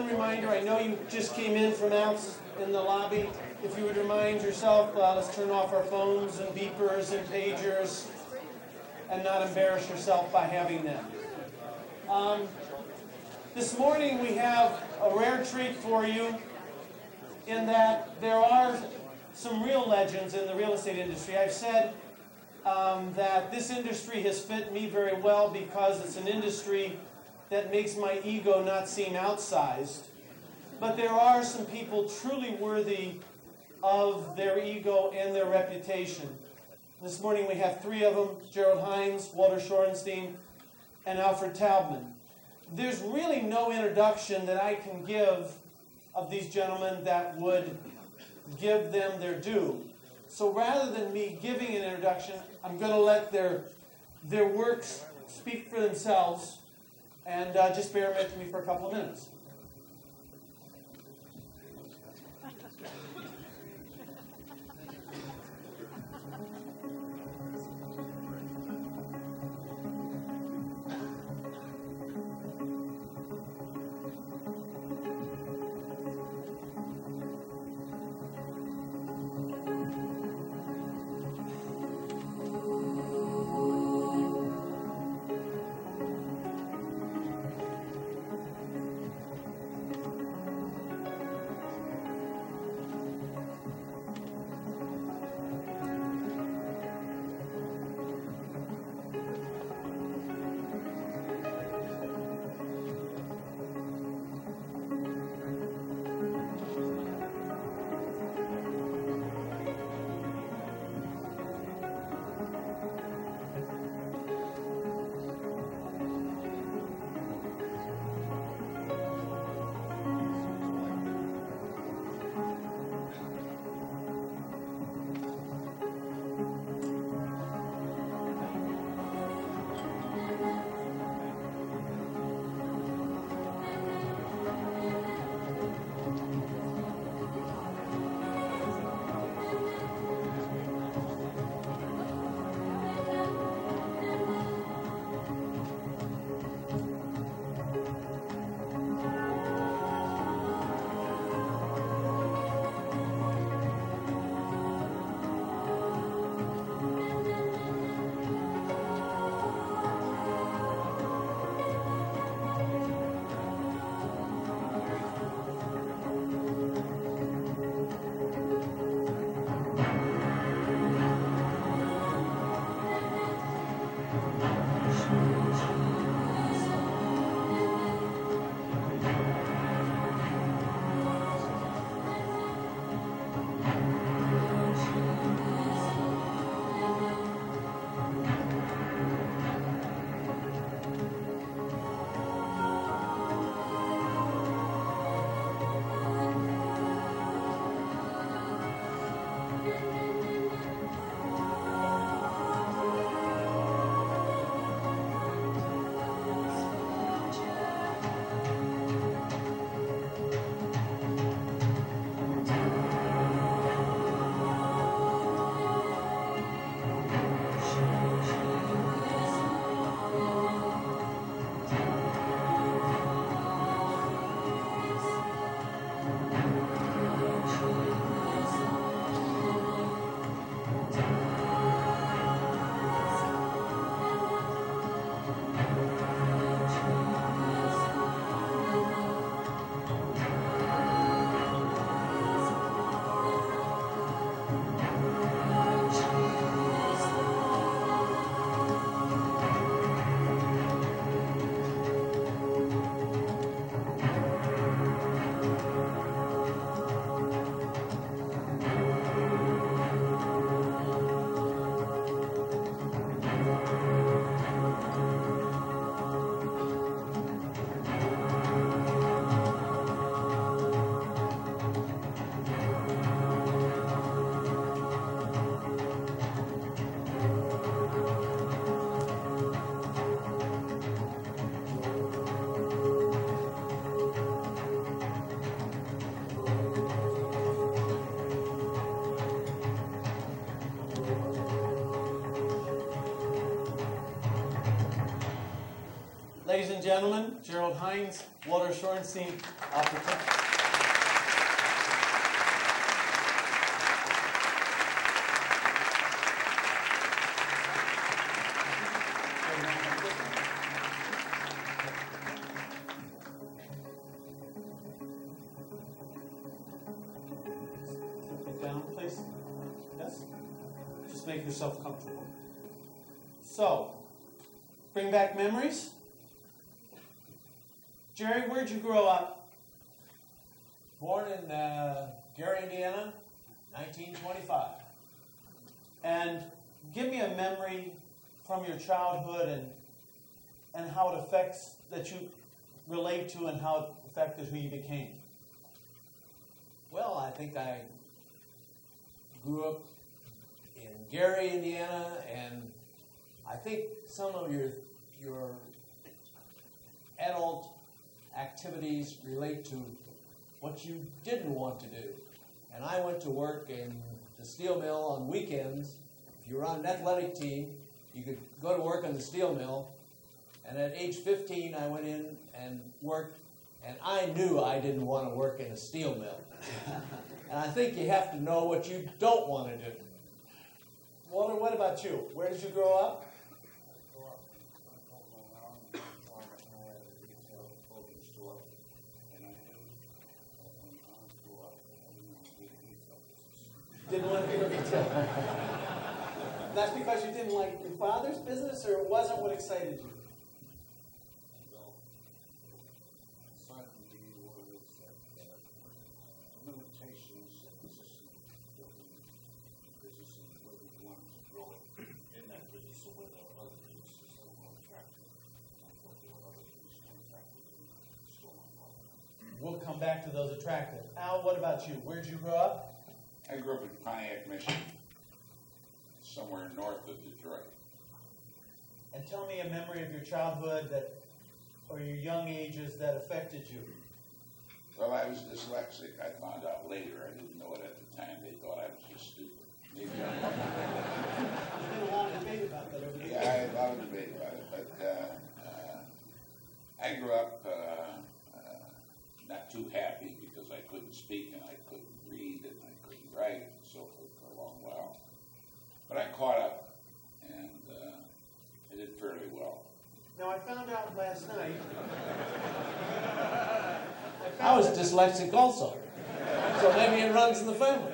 one reminder, I know you just came in from out in the lobby. If you would remind yourself, let's turn off our phones and beepers and pagers and not embarrass yourself by having them. This morning we have a rare treat for you in that there are some real legends in the real estate industry. I've said that this industry has fit me very well because it's an industry that makes my ego not seem outsized. But there are some people truly worthy of their ego and their reputation. This morning we have three of them: Gerald Hines, Walter Shorenstein, and Alfred Taubman. There's really no introduction that I can give of these gentlemen that would give them their due. So rather than me giving an introduction, I'm going to let their works speak for themselves, and just bear with me for a couple of minutes. Ladies and gentlemen, Gerald Hines Walter Shorenstein off the top. Down, please. Yes? Just make yourself comfortable. So, bring back memories. Jerry, where'd you grow up? Born in Gary, Indiana, 1925. And give me a memory from your childhood and how it affects, that you relate to and how it affected who you became. Well, I think I grew up in Gary, Indiana, and I think some of your adult activities relate to what you didn't want to do. And I went to work in the steel mill on weekends. If you were on an athletic team, you could go to work on the steel mill. And at age 15, I went in and worked, and I knew I didn't want to work in a steel mill. And I think you have to know what you don't want to do. Walter, what about you? Where did you grow up? Didn't want to be a retail. That's because you didn't like your father's business, or it wasn't what excited you? Limitations and system building business and where we want to grow it in that business, so where there are other businesses that are more attractive, and what there are other businesses more attractive and still not growing. We'll come back to those attractive. Al, what about you? Where'd you grow up? I grew up in Pontiac, Michigan, somewhere north of Detroit. And tell me a memory of your childhood or your young ages that affected you. Well, I was dyslexic. I found out later. I didn't know it at the time. They thought I was just stupid. Maybe There's been a lot of debate about that over the years. yeah, I had a lot of debate about it, but I grew up not too happy because I couldn't speak and I couldn't read and I couldn't write and so forth for a long while. But I caught up and I did fairly well. Now, I found out last night. I was dyslexic also, so maybe it runs in the family.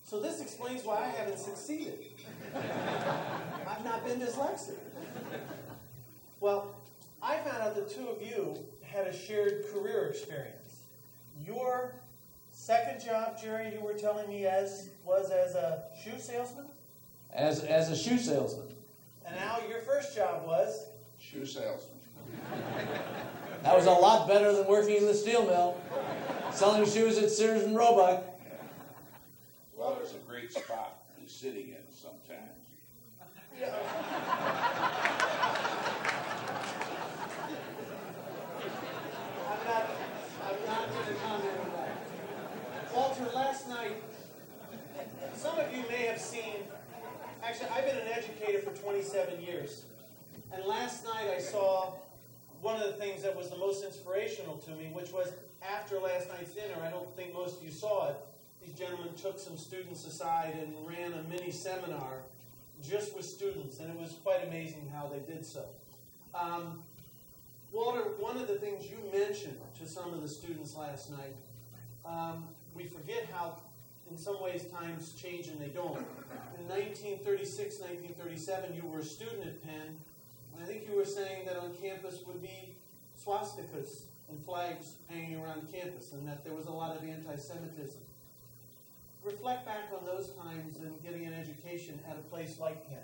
So this explains why I haven't succeeded. I've not been dyslexic. Well, I found out the two of you had a shared career experience. Your second job, Jerry, you were telling me was as a shoe salesman? As a shoe salesman. And Al, your first job was? Shoe salesman. That was a lot better than working in the steel mill, selling shoes at Sears and Roebuck. Well, it was a great spot to be sitting in sometimes. Yeah. I'm not going to comment on that. Walter, last night, some of you may have seen, actually, I've been an educator for 27 years. And last night I saw one of the things that was the most inspirational to me, which was after last night's dinner. I don't think most of you saw it. These gentlemen took some students aside and ran a mini seminar just with students, and it was quite amazing how they did so. Walter, one of the things you mentioned to some of the students last night, we forget how, in some ways, times change and they don't. In 1936, 1937, you were a student at Penn, and I think you were saying that on campus would be swastikas and flags hanging around campus, and that there was a lot of anti-Semitism. Reflect back on those times and getting an education at a place like Penn.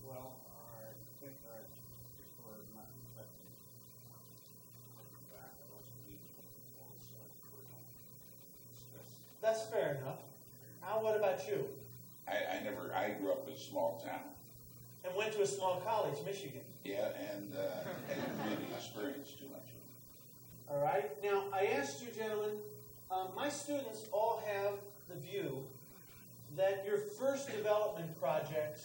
Well, I think I prefer not reflecting back. I wasn't leaving before, so I prefer not discuss. That's fair enough. Al, what about you? I grew up in a small town. And went to a small college, Michigan. Yeah, and I didn't really experience too much of it. All right. Now, I asked you, gentlemen, my students all have the view that your first development project,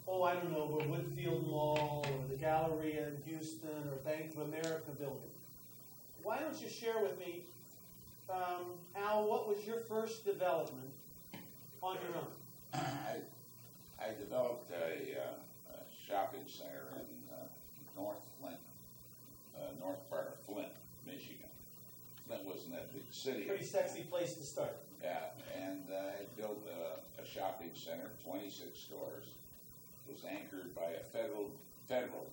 I don't know, but Woodfield Mall or the Galleria in Houston or Bank of America building. Why don't you share with me, Al, what was your first development on your own? I developed a shopping center in North part of Flint, Michigan. Flint wasn't that big city. Pretty sexy place to start. Yeah, and I built a shopping center, 26 stores. It was anchored by a federal,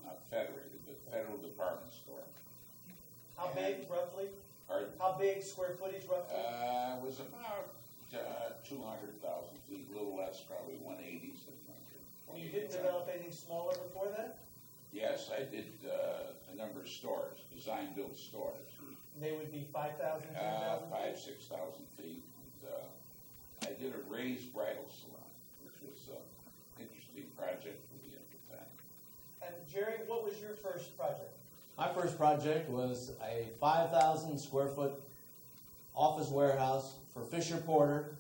not federated, but federal department store. How big, roughly? Pardon? How big, square footage, roughly? It was about 200,000 feet, a little less, probably 180, something like that. You didn't develop anything smaller before that? Yes, I did a number of stores, design-build stores. They would be 5,000, 10,000? 5,000, 6,000 feet. And, I did a raised bridal salon, which was an interesting project for me at the time. And Jerry, what was your first project? My first project was a 5,000 square foot office warehouse for Fisher Porter,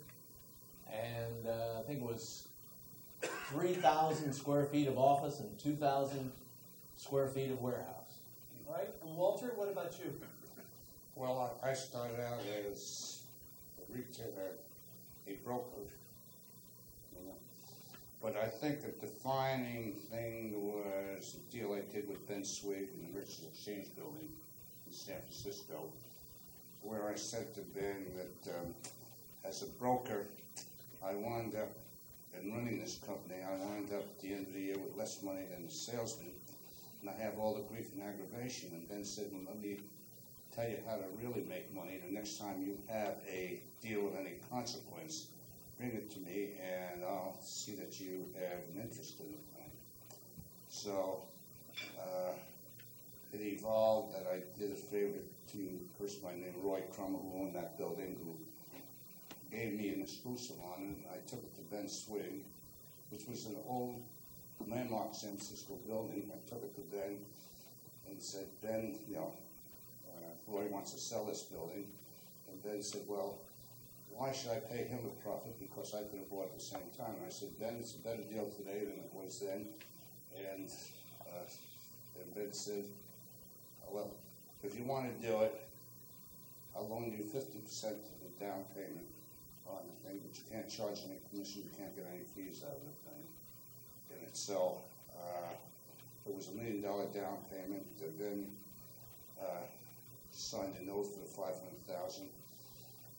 and I think it was 3,000 square feet of office and 2,000 square feet of warehouse. All right. And Walter, what about you? Well, I started out as a retailer, a broker, you know. But I think the defining thing was the deal I did with Ben Swig in the Merchants Exchange building in San Francisco, where I said to Ben that as a broker, I wound up, in running this company, I wound up at the end of the year with less money than the salesman, and I have all the grief and aggravation. And Ben said, well, let me tell you how to really make money. The next time you have a deal of any consequence, bring it to me, and I'll see that you have an interest in the thing. So it evolved that I did a favor to a person by the name of Roy Crummer, who owned that building, who gave me an exclusive on it. I took it to Ben Swig, which was an old landmark San Francisco building. I took it to Ben and said, Ben, Roy wants to sell this building. And Ben said, well, why should I pay him a profit? Because I could have bought at the same time. And I said, Ben, it's a better deal today than it was then. And Ben said, well, if you want to do it, I'll loan you 50% of the down payment on the thing, but you can't charge any commission, you can't get any fees out of the thing. And so it was $1 million down payment. Then signed a note for the $500,000.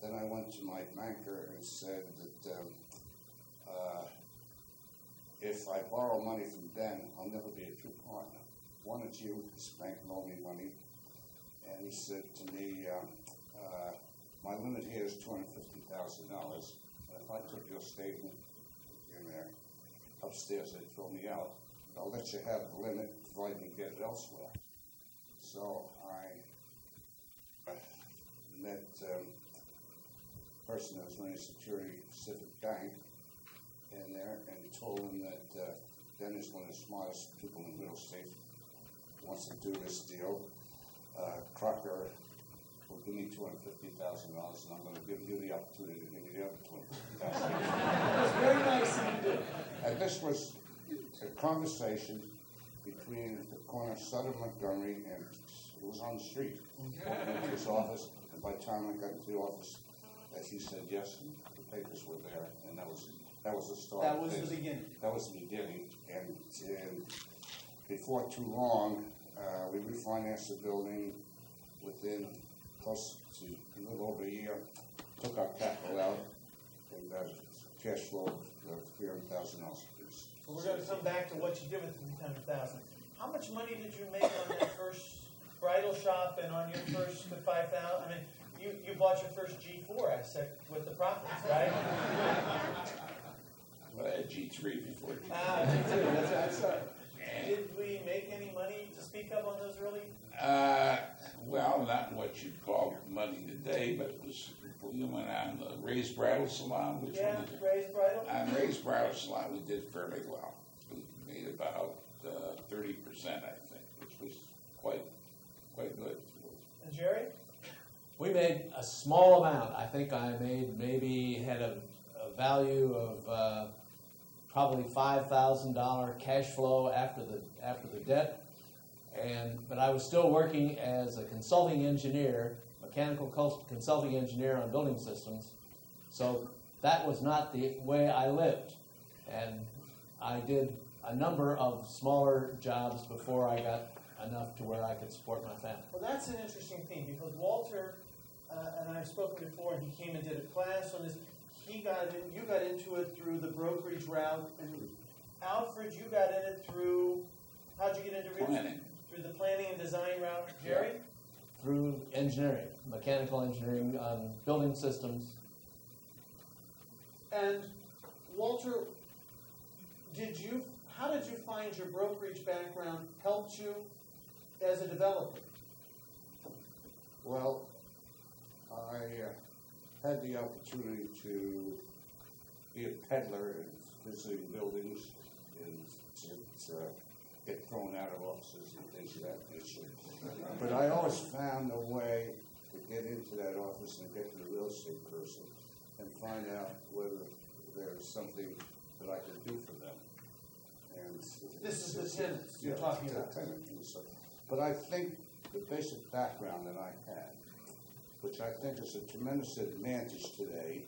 Then I went to my banker and said that if I borrow money from Ben, I'll never be a true partner. Why don't you, this bank, loan me money? And he said to me, my limit here is $250,000. And if I took your statement in there upstairs, they'd throw me out. I'll let you have the limit, provided you get it elsewhere. So I met a person that was running Security Pacific Bank in there and told him that Dennis, one of the smartest people in real estate, wants to do this deal. Crocker will give me $250,000, and I'm going to give you the opportunity to give me the other $250,000. That's very nice of you to do. And this was a conversation between the corner of Sutter Montgomery, and it was on the street. I went to his office, and by the time I got into the office, he said yes, and the papers were there, and that was the start. That was the beginning. That was the beginning, and before too long, we refinanced the building within close to a little over a year, took our capital out, and cash flow of $300,000. So we're going to come back to what you did with the $300,000. How much money did you make on that first bridal shop and on your first $5,000? I mean, you bought your first G4 asset with the profits, right? Well, I had G3 before. G2. That's right. Did we make any money to speak of on those early? Well, not what you'd call money today, but it was, we went on the Raised Bridal Salon, which Yeah, one did raised bridal. on Raised Bridal Salon, we did fairly well. We made about 30%, I think, which was quite good. And Jerry? We made a small amount. I think I made had a value of probably $5,000 cash flow after the debt, but I was still working as a consulting engineer, mechanical consulting engineer on building systems. So that was not the way I lived, and I did a number of smaller jobs before I got enough to where I could support my family. Well, that's an interesting thing, because Walter, and I've spoken before, and he came and did a class on this. You got into it through the brokerage route, and Alfred, you got in it through, how'd you get into real estate? Planning. Through the planning and design route. Jerry? Through engineering, mechanical engineering on building systems. And Walter, how did you find your brokerage background helped you as a developer? Well, I had the opportunity to be a peddler in visiting buildings and to get thrown out of offices and things of that nature. But I always found a way to get into that office and get to the real estate person and find out whether there's something that I could do for them. And This is the tenants you're yeah, talking the about. tenant and so. But I think the basic background that I had, which I think is a tremendous advantage today,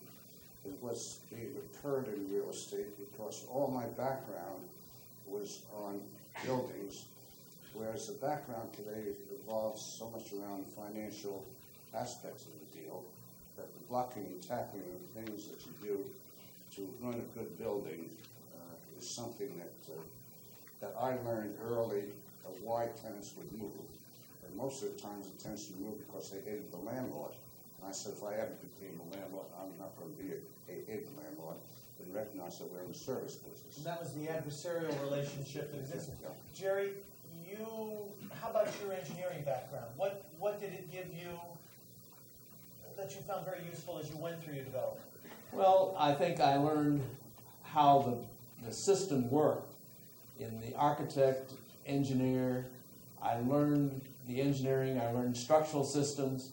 is what's being occurred in real estate, because all my background was on buildings, whereas the background today evolves so much around financial aspects of the deal that the blocking and tackling of things that you do to run a good building is something that I learned early of why tenants would move. And most of the times the tenants would move because they hated the landlord. And I said, if I ever became a landlord, I'm not going to be a hated landlord, and recognize that we're in the service business. And that was the adversarial relationship that existed. Jerry, how about your engineering background? What did it give you that you found very useful as you went through your development? Well, I think I learned how the system worked. In the architect, engineer, I learned the engineering, I learned structural systems.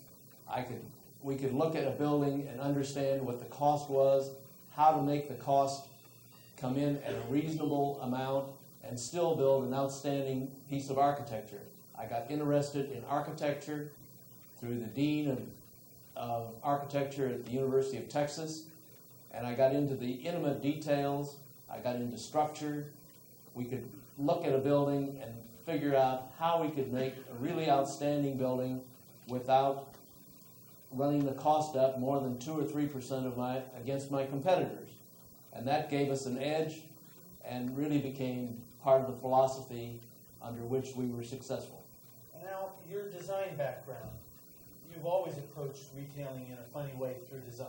We could look at a building and understand what the cost was, how to make the cost come in at a reasonable amount and still build an outstanding piece of architecture. I got interested in architecture through the dean of architecture at the University of Texas, and I got into the intimate details. I got into structure. We could look at a building and figure out how we could make a really outstanding building without running the cost up more than 2 or 3% against my competitors. And that gave us an edge and really became part of the philosophy under which we were successful. Now, your design background, you've always approached retailing in a funny way through design.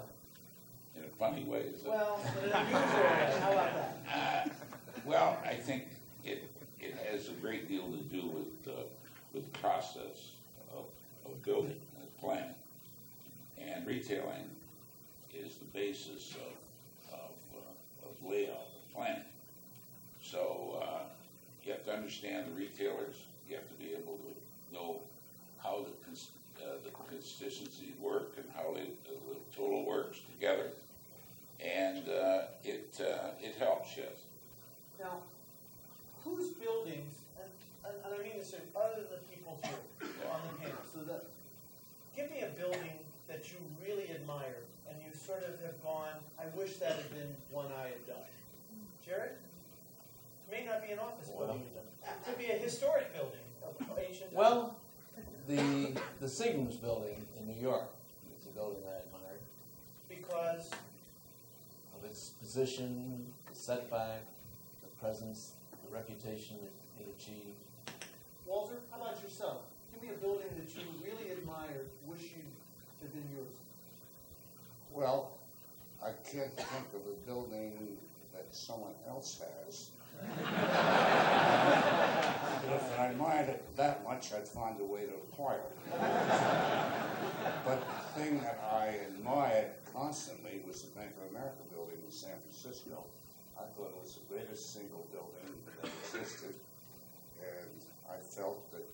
In a funny way, is it? Well, in an unusual way. How about that? Well, I think it has a great deal to do with the process of building and planning. And retailing is the basis of layout and planning. So you have to understand the retailers. You have to be able to know how the constituencies work and how the total works together. And it helps, yes. Now, whose buildings, and I mean this other than the people here on the panel, so give me a building that you really admire and you sort of have gone, I wish that had been one I had done. Jared? It may not be an office building you've done. It could be a historic building of ancient. Well, the Seagram's building in New York is a building I admired. Because Of its position, the setback, the presence, the reputation it achieved. Walter, how about yourself? Give me a building that you really admired, wish you had been yours. Well, I can't think of a building that someone else has. But if I admired it that much, I'd find a way to acquire it. But the thing that I admired constantly was the Bank of America building in San Francisco. I thought it was the greatest single building that existed, and I felt that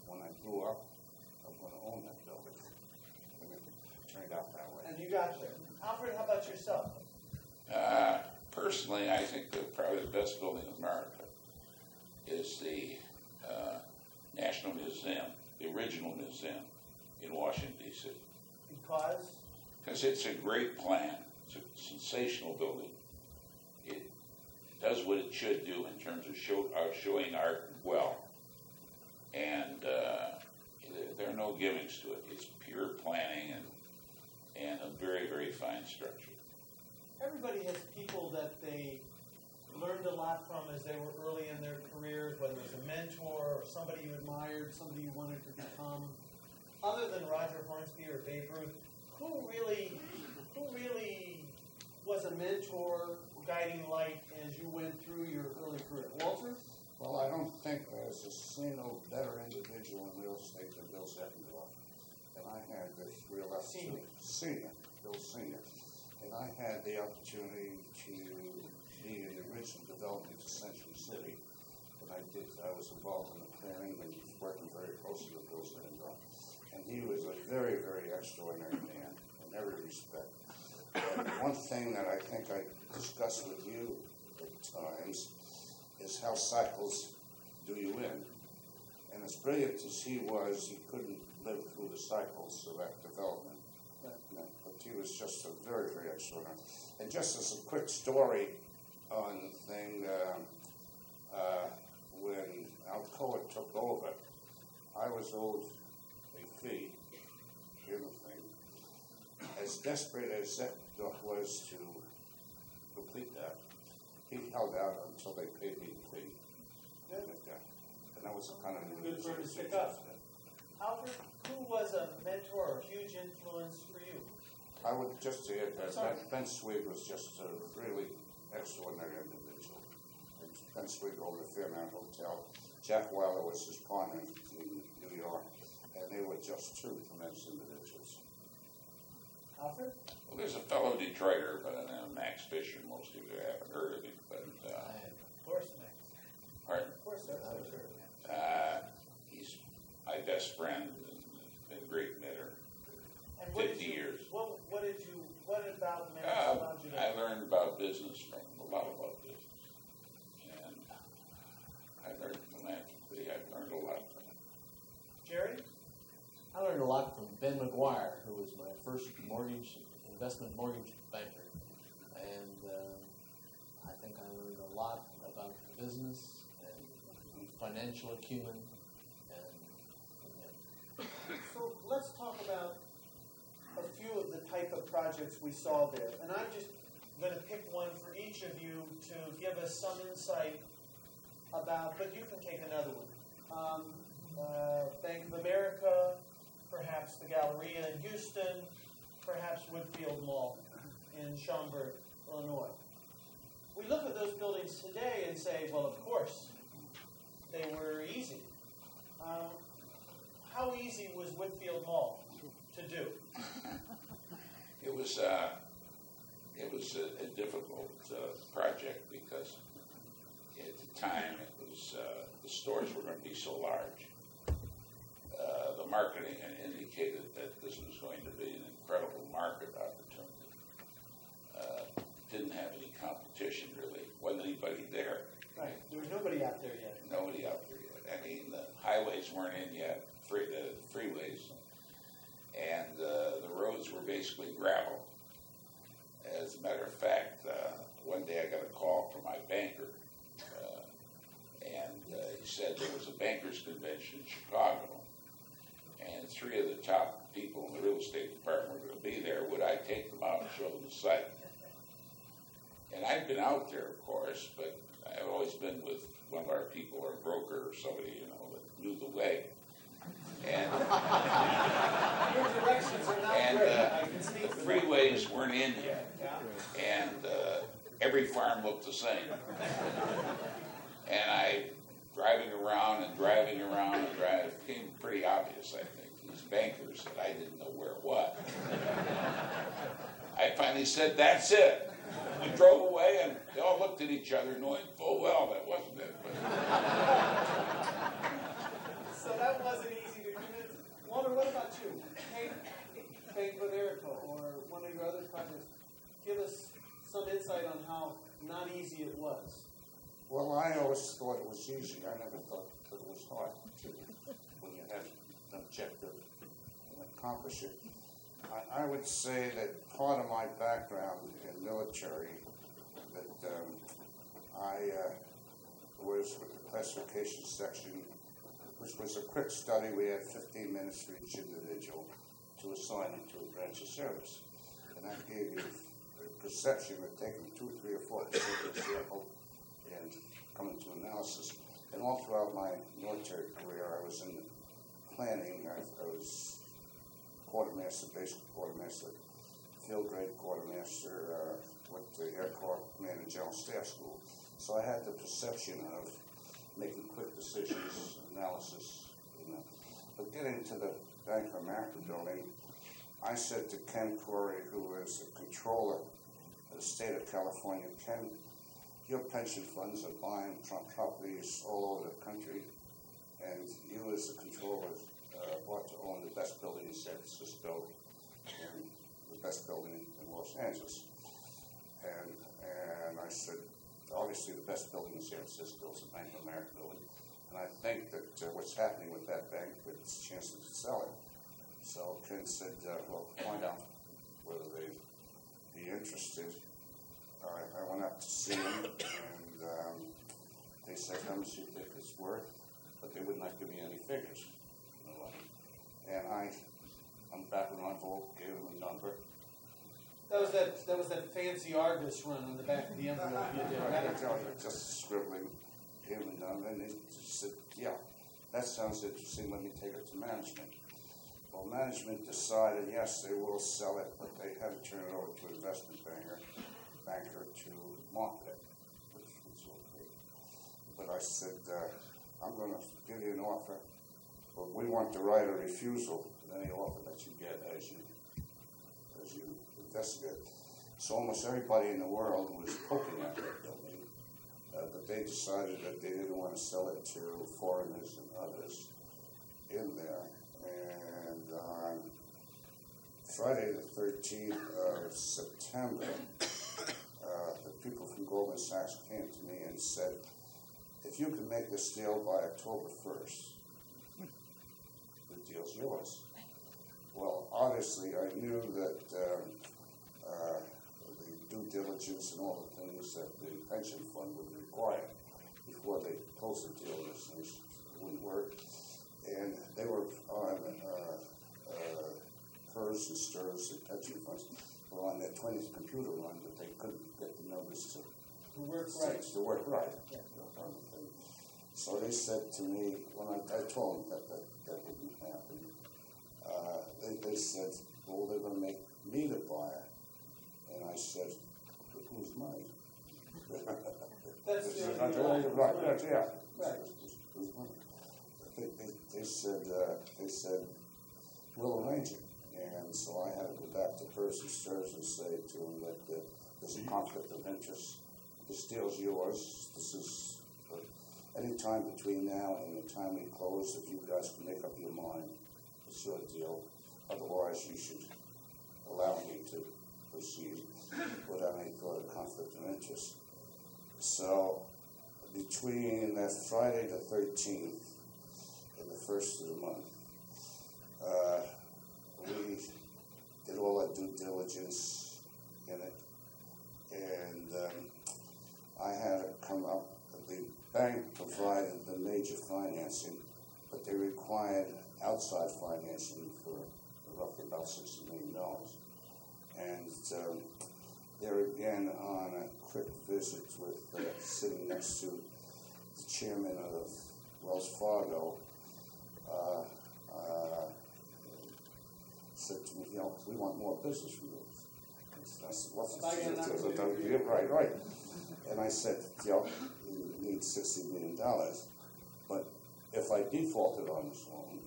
when I grew up, I'm going to own that building. and you got there. Alfred, how about yourself? Personally, I think that probably the best building in America is the National Museum, the original museum in Washington, D.C. Because? Because it's a great plan. It's a sensational building. It does what it should do in terms of showing art well. And there are no gimmicks to it. It's pure planning and a very, very fine structure. Everybody has people that they learned a lot from as they were early in their careers, whether it was a mentor or somebody you admired, somebody you wanted to become. Other than Roger Hornsby or Babe Ruth, who really was a mentor, guiding light as you went through your early career? Walter? Well, I don't think there's a single better individual in real estate than Bill Zeckendorf. And I had this real Senior, Bill Senior. And I had the opportunity to be in the original development of Century City. And I was involved in the planning and working very closely with Bill Zeckendorf. And he was a very, very extraordinary man in every respect. And one thing that I think I discussed with you at times is how cycles do you in. And as brilliant as he was, he couldn't live through the cycles of that development. You know, but he was just a very, very extraordinary. And just as a quick story on the thing, when Alcoa took over, I was owed a fee, in the thing. As desperate as Zeckendorf was to complete that, he held out until they paid me the fee. And that was a kind of good for him to stick up. Alfred, who was a mentor or a huge influence for you? I would just say that Ben Swig was just a really extraordinary individual. Ben Swig owned the Fairmount Hotel. Jack Weiler was his partner in New York, and they were just two tremendous individuals. Alfred? Well, there's a fellow Detroiter by the name of Max Fisher. Most of you haven't heard of him, but Of course, Max. pardon? Of course, that's what I've heard. He's my best friend and been a great knitter. And what 50 years. What about Max allowed you to? I learned about business from a lot about business. And I learned philanthropy. I've learned a lot from him. Jerry? I learned a lot from Ben McGuire, who was my first investment mortgage banker. And I think I learned a lot about business and financial acumen. So let's talk about a few of the type of projects we saw there. And I'm just going to pick one for each of you to give us some insight about, but you can take another one. Bank of America, perhaps the Galleria in Houston, perhaps Woodfield Mall in Schaumburg, Illinois. We look at those buildings today and say, well, of course, they were easy. How easy was Woodfield Mall to do? It was a difficult project because at the time it was the stores were going to be so large. The marketing indicated that this was going to be an incredible market opportunity. Didn't have any competition really. Wasn't anybody there. Right. There was nobody out there yet. Nobody out there yet. I mean, the highways weren't in yet. The freeways, and the roads were basically gravel. As a matter of fact, one day I got a call from my banker, and he said there was a bankers convention in Chicago, and 3 of the top people in the real estate department were going to be there. Would I take them out and show them the site? And I'd been out there, of course, but I've always been with one of our people or a broker or somebody, that knew the way. And Your directions are not great. I can speak the for them. freeways weren't in yet, Yeah. and every farm looked the same. And I, driving around, it became pretty obvious, I think, these bankers, that I didn't know where what. I finally said, that's it. We drove away, and they all looked at each other, knowing full well that wasn't it. So that wasn't easy to convince. Walter, what about you? Bank with Erico. or one of your other projects, give us some insight on how not easy it was. Well, I always thought it was easy. I never thought that it was hard when you had an objective and accomplish it. I would say that part of my background in military, that I was with the classification section, which was a quick study. We had 15 minutes for each individual to assign them to a branch of service. And that gave you a perception of taking 2, 3, or 4 to take a sample and coming to analysis. And all throughout my military career, I was in planning. I was quartermaster, basic quartermaster, field grade quartermaster, went to Air Corps Command and General Staff School. So I had the perception of making quick decisions, analysis, you know. But getting to the Bank of America building, I said to Ken Corey, who was the controller of the state of California, Ken, your pension funds are buying properties all over the country, and you as the controller ought to own the best building in San Francisco and the best building in Los Angeles. And I said, obviously the best building in San Francisco is the Bank of America building, and I think that what's happening with that bank, there's chances to sell it. So Ken said, well, find out whether they'd be interested. I went up to see them, and they said, how much do you think it's worth? But they would not give me any figures. You know, and I'm back in my vault, gave them a number. That was that fancy Argus run on the back of the envelope you did, I right? tell you, just scribbling, gave them a number, and they said, yeah, that sounds interesting, let me take it to management. Well, management decided, yes, they will sell it, but they had to turn it over to an investment banker to market it, which was okay. But I said, I'm going to give you an offer, but we want the right of refusal of any offer that you get as you investigate. So almost everybody in the world was poking at that building, but they decided that they didn't want to sell it to foreigners and others in there. And on Friday the 13th of September, the people from Goldman Sachs came to me and said, if you can make this deal by October 1st, the deal's yours. Well, obviously, I knew that the due diligence and all the things that the pension fund would require before they closed the deal, this wouldn't work. And they were on PERS and STIRS and pension funds were on their 20th computer run, but they couldn't get the numbers to work right. Yeah. So they said to me, when I told them that wouldn't happen, they said, well, they're going to make me the buyer. And I said, who's mine? That's right, yeah. Right. They said, we'll arrange it. And so I had to go back to PERS and STIRS and say to them that there's a conflict of interest. This deal's yours. This is any time between now and the time we close, if you guys can make up your mind, it's your deal. Otherwise, you should allow me to proceed without any thought of conflict of interest. So between that Friday the 13th and the 1st of the month, we did all our due diligence in it, and I had to come up. The bank provided the major financing, but they required outside financing for roughly about $60 million. And there again, on a quick visit with sitting next to the chairman of Wells Fargo, said to me, we want more business from you. I said, what's the right. And I said, you need $60 million. But if I defaulted on this loan,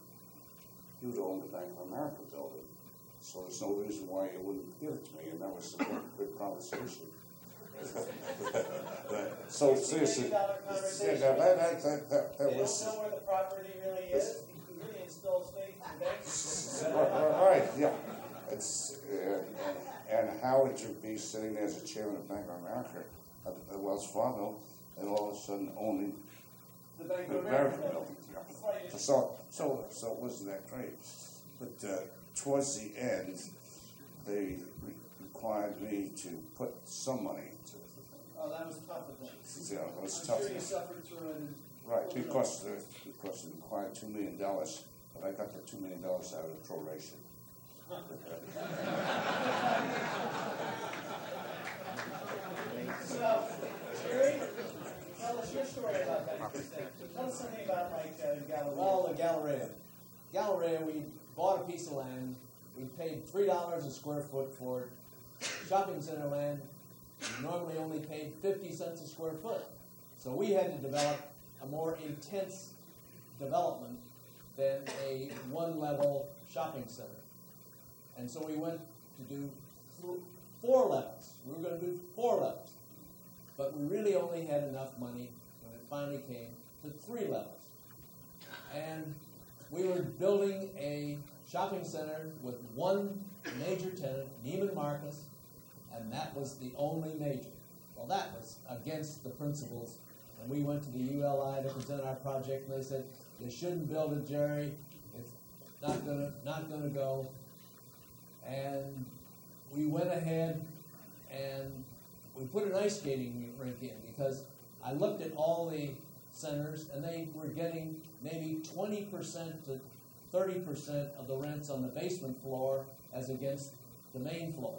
you'd own the Bank of America building. So there's no reason why you wouldn't give it to me. And that was a good conversation. So seriously, that was. You don't know where the property really is. You can really install faith in the bank. Right, yeah. It's, and Howard should be sitting there as the chairman of Bank of America, at Wells Fargo, and all of a sudden owning The Bank the of America American building. building. Right. Yeah. So it wasn't that great. But towards the end, they required me to put some money into it. Oh, that was tough of them. Yeah, it was I'm tough. sure you suffered through it. And Right, because it required $2 million, but I got the $2 million out of the proration. So, Jerry, tell us your story about that. Tell us something about Galleria. Well, the Galleria. Galleria, we bought a piece of land. We paid $3 a square foot for it. Shopping center land, we normally only paid 50 cents a square foot. So we had to develop a more intense development than a one-level shopping center. And so we went to do 4 levels. We were going to do 4 levels. But we really only had enough money when it finally came to 3 levels. And we were building a shopping center with one major tenant, Neiman Marcus, and that was the only major. Well, that was against the principles. And we went to the ULI to present our project, and they said, "You shouldn't build it, Jerry. It's not gonna go." And we went ahead and we put an ice skating rink in, because I looked at all the centers, and they were getting maybe 20% to 30% of the rents on the basement floor as against the main floor.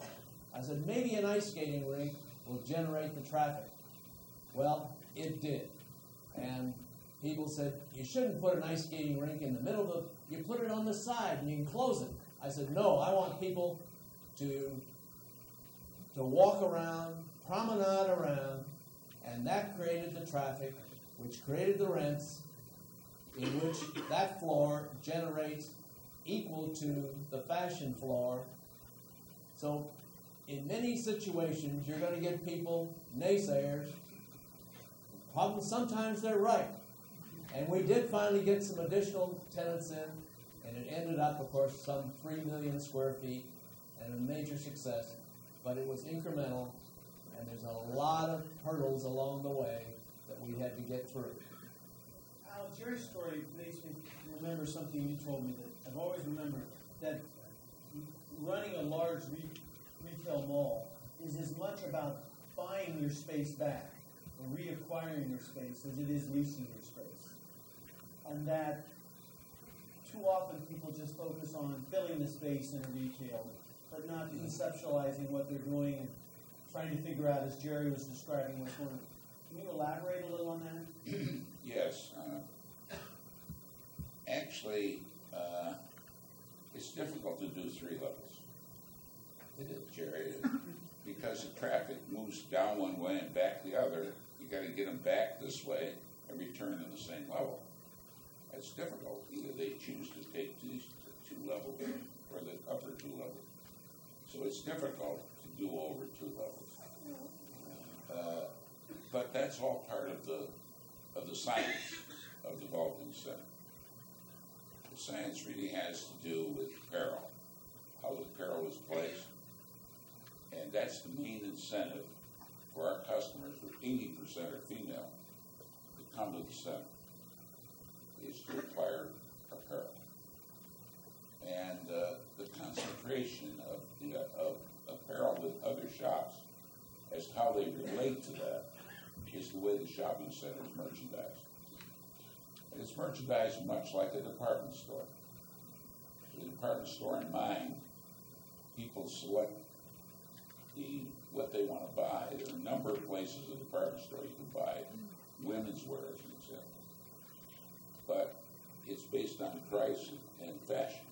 I said, maybe an ice skating rink will generate the traffic. Well, it did. And people said, you shouldn't put an ice skating rink in the middle of the, you put it on the side and you can close it. I said, no, I want people to walk around, promenade around, and that created the traffic, which created the rents, in which that floor generates equal to the fashion floor. So in many situations, you're going to get people, naysayers. Probably sometimes they're right. And we did finally get some additional tenants in, and it ended up, of course, some 3 million square feet, and a major success. But it was incremental, and there's a lot of hurdles along the way that we had to get through. Al, Jerry's story makes me remember something you told me that I've always remembered, that running a large retail mall is as much about buying your space back or reacquiring your space as it is leasing your space. And that too often people just focus on filling the space in a retail, but not conceptualizing what they're doing and trying to figure out, as Jerry was describing what's going on. Can you elaborate a little on that? Yes. Actually, it's difficult to do 3 levels. It is, Jerry, because the traffic moves down one way and back the other. You got to get them back this way and return to the same level. It's difficult. Either they choose to take these 2 levels or the upper 2 levels. So it's difficult to do over 2 levels. But that's all part of the science of developing the center. The science really has to do with apparel, how the apparel is placed. And that's the main incentive for our customers, where 80% are female, to come to the center, is to acquire apparel. And the concentration of apparel with other shops, as how they relate to that, is the way the shopping center is merchandised. And it's merchandised much like a department store. The department store in mind, people select what they want to buy. There are a number of places in the department store you can buy women's wear, as an example. But it's based on price and fashion.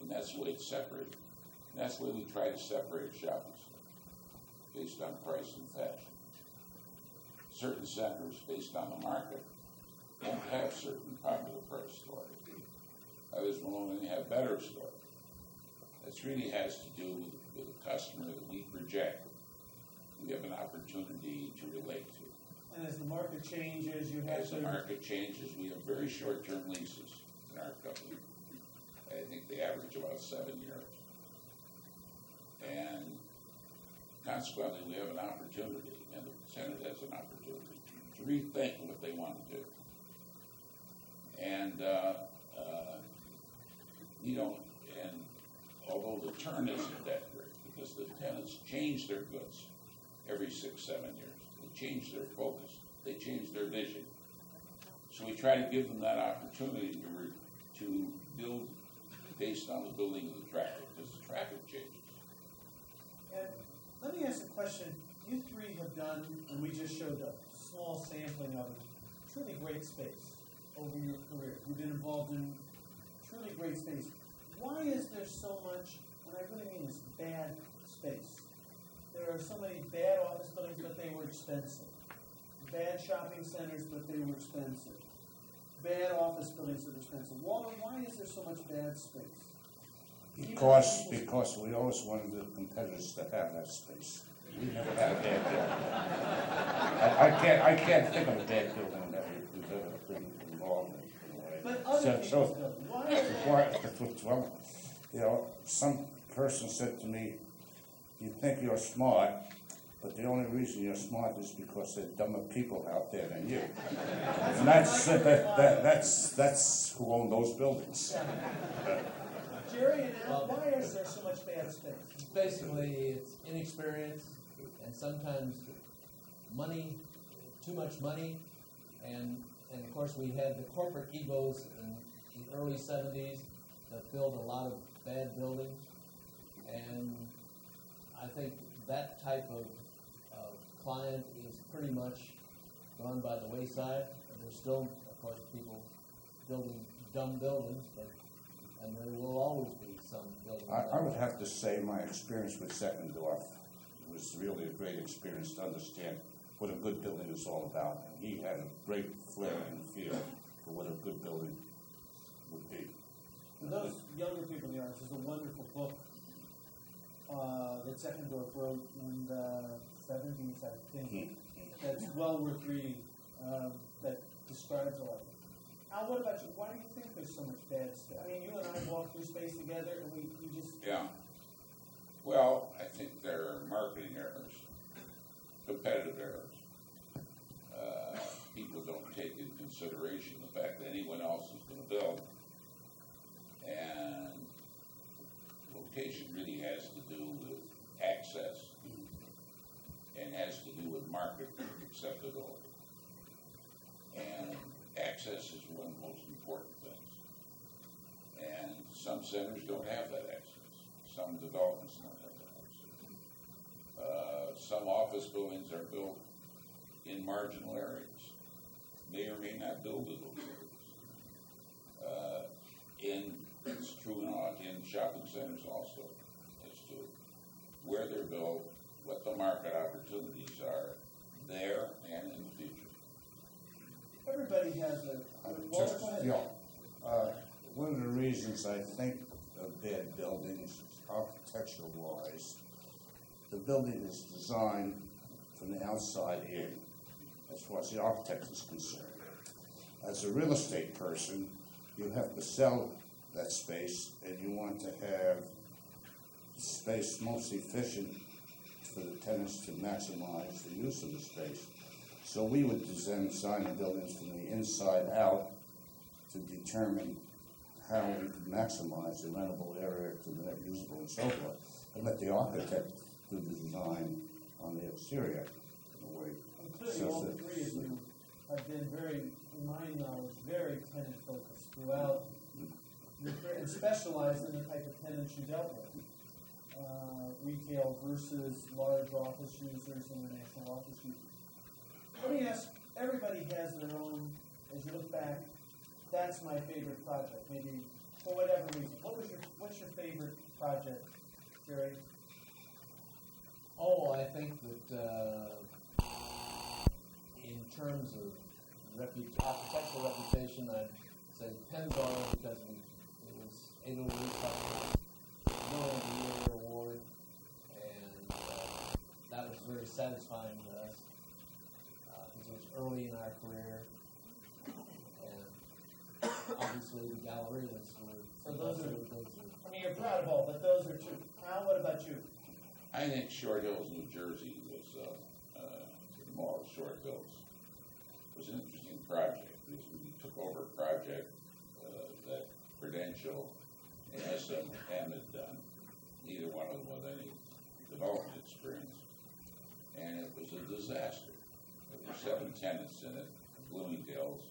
And that's the way it's separated. And that's the way we try to separate shopping centers, based on price and fashion. Certain centers, based on the market, won't have certain popular price stores. Others will only have better stores. This really has to do with the customer that we project. We have an opportunity to relate to. And as the market changes, you have As the market changes, we have very short-term leases in our company. I think they average about 7 years. consequently, we have an opportunity, and the Senate has an opportunity to rethink what they want to do. And, and although the turn isn't that great, because the tenants change their goods every 6, 7 years. They change their focus. They change their vision. So we try to give them that opportunity to build based on the building of the traffic, because the traffic changes. And let me ask a question. You three have done, and we just showed a small sampling of it, truly great space over your career. You've been involved in truly great space. Why is there so much, what I really mean is bad space? There are so many bad office buildings, but they were expensive. Bad shopping centers, but they were expensive. Bad office buildings that were expensive. Why is there so much bad space? Because we always wanted the competitors to have that space. We never had a bad building. I can't think of a bad building that we've ever been involved in a way. But other people's buildings. Why is that? Well, you know, some person said to me, "You think you're smart, but the only reason you're smart is because there are dumber people out there than you." And that's who owned those buildings. Jerry and Al, why is there so much bad space? Basically, it's inexperience and sometimes money, too much money, and of course we had the corporate egos in the early 70s that built a lot of bad buildings, and I think that type of client is pretty much gone by the wayside. There's still, of course, people building dumb buildings, and there will always be some buildings. I would have to say my experience with Seckendorf was really a great experience to understand what a good building is all about. And he had a great flair and feel for what a good building would be. For those younger people in the audience, there's a wonderful book that Seckendorf wrote in the 70s, I think, that's well worth reading, that describes all of it. Al, what about you? Why do you think there's so much bad space? I mean, you and I walk through space together, and we just... Yeah. Well, I think there are marketing errors, competitive errors. People don't take into consideration the fact that anyone else is going to build. And location really has to do with access and has to do with market acceptability. And access is one of the most important things. And some centers don't have that access. Some developments don't have that access. Some office buildings are built in marginal areas. May or may not build in those areas. It's true in shopping centers also as to where they're built, what the market opportunities are there and in the future. Everybody has One of the reasons I think of bad buildings, architectural-wise, the building is designed from the outside in, as far as the architect is concerned. As a real estate person, you have to sell that space, and you want to have space most efficient for the tenants to maximize the use of the space. So we would design the buildings from the inside out to determine how we could maximize the rentable area to the net usable and so forth, and let the architect do the design on the exterior in a way. Clearly, all three of you have been very, in my knowledge, very tenant focused throughout your career and specialized in the type of tenants you dealt with. Retail versus large office users, international office users. Let me ask, everybody has their own, as you look back, that's my favorite project, maybe for whatever reason. What's your favorite project, Jerry? Oh, I think that in terms of architectural reputation, I'd say Penzar, because it was able to reach Middle of the Year award, and that was very satisfying to us because it was early in our career, and obviously the Gallerias were. So those are. I mean, you're proud of all, but those are two. Al, what about you? I think Short Hills, New Jersey was, the Mall of Short Hills was an interesting project, because we took over a project, that Prudential and SM had done, neither one of them with any development experience, and it was a disaster. There were 7 tenants in it, Bloomingdale's,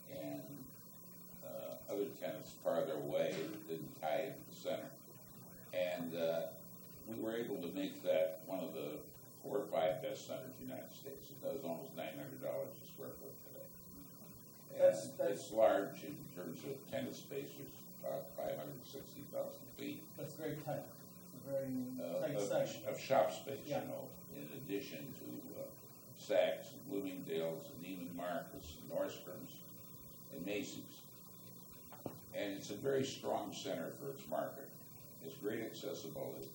and other tenants farther away that didn't tie into the center. And we were able to make that one of the 4 or 5 best centers in the United States. It does almost $900 a square foot today. And it's large in terms of tenant space, it's about 560,000 feet. That's very tight. It's a very tight site. Of shop space, Yeah. you know, in addition to Saks, and Bloomingdale's, and Neiman Marcus, and Nordstrom's, and Macy's. And it's a very strong center for its market. It's great accessibility.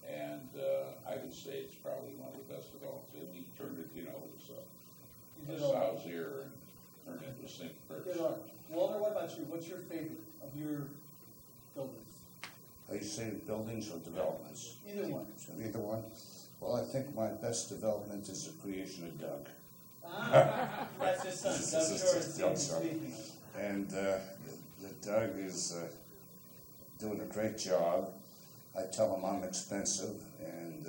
And I would say it's probably one of the best developed. And we turned it, you know, it was You a did all right. Sauzier and turned it into a St. Good Clair's. on. Walter, what about you? What's your favorite of your buildings? Are you saying buildings or developments? Either one. Either one? Well, I think my best development is the creation of Doug. Ah, that's his son, This Doug is Shor's Doug's son. speaking. And the Doug is doing a great job. I tell him I'm expensive, and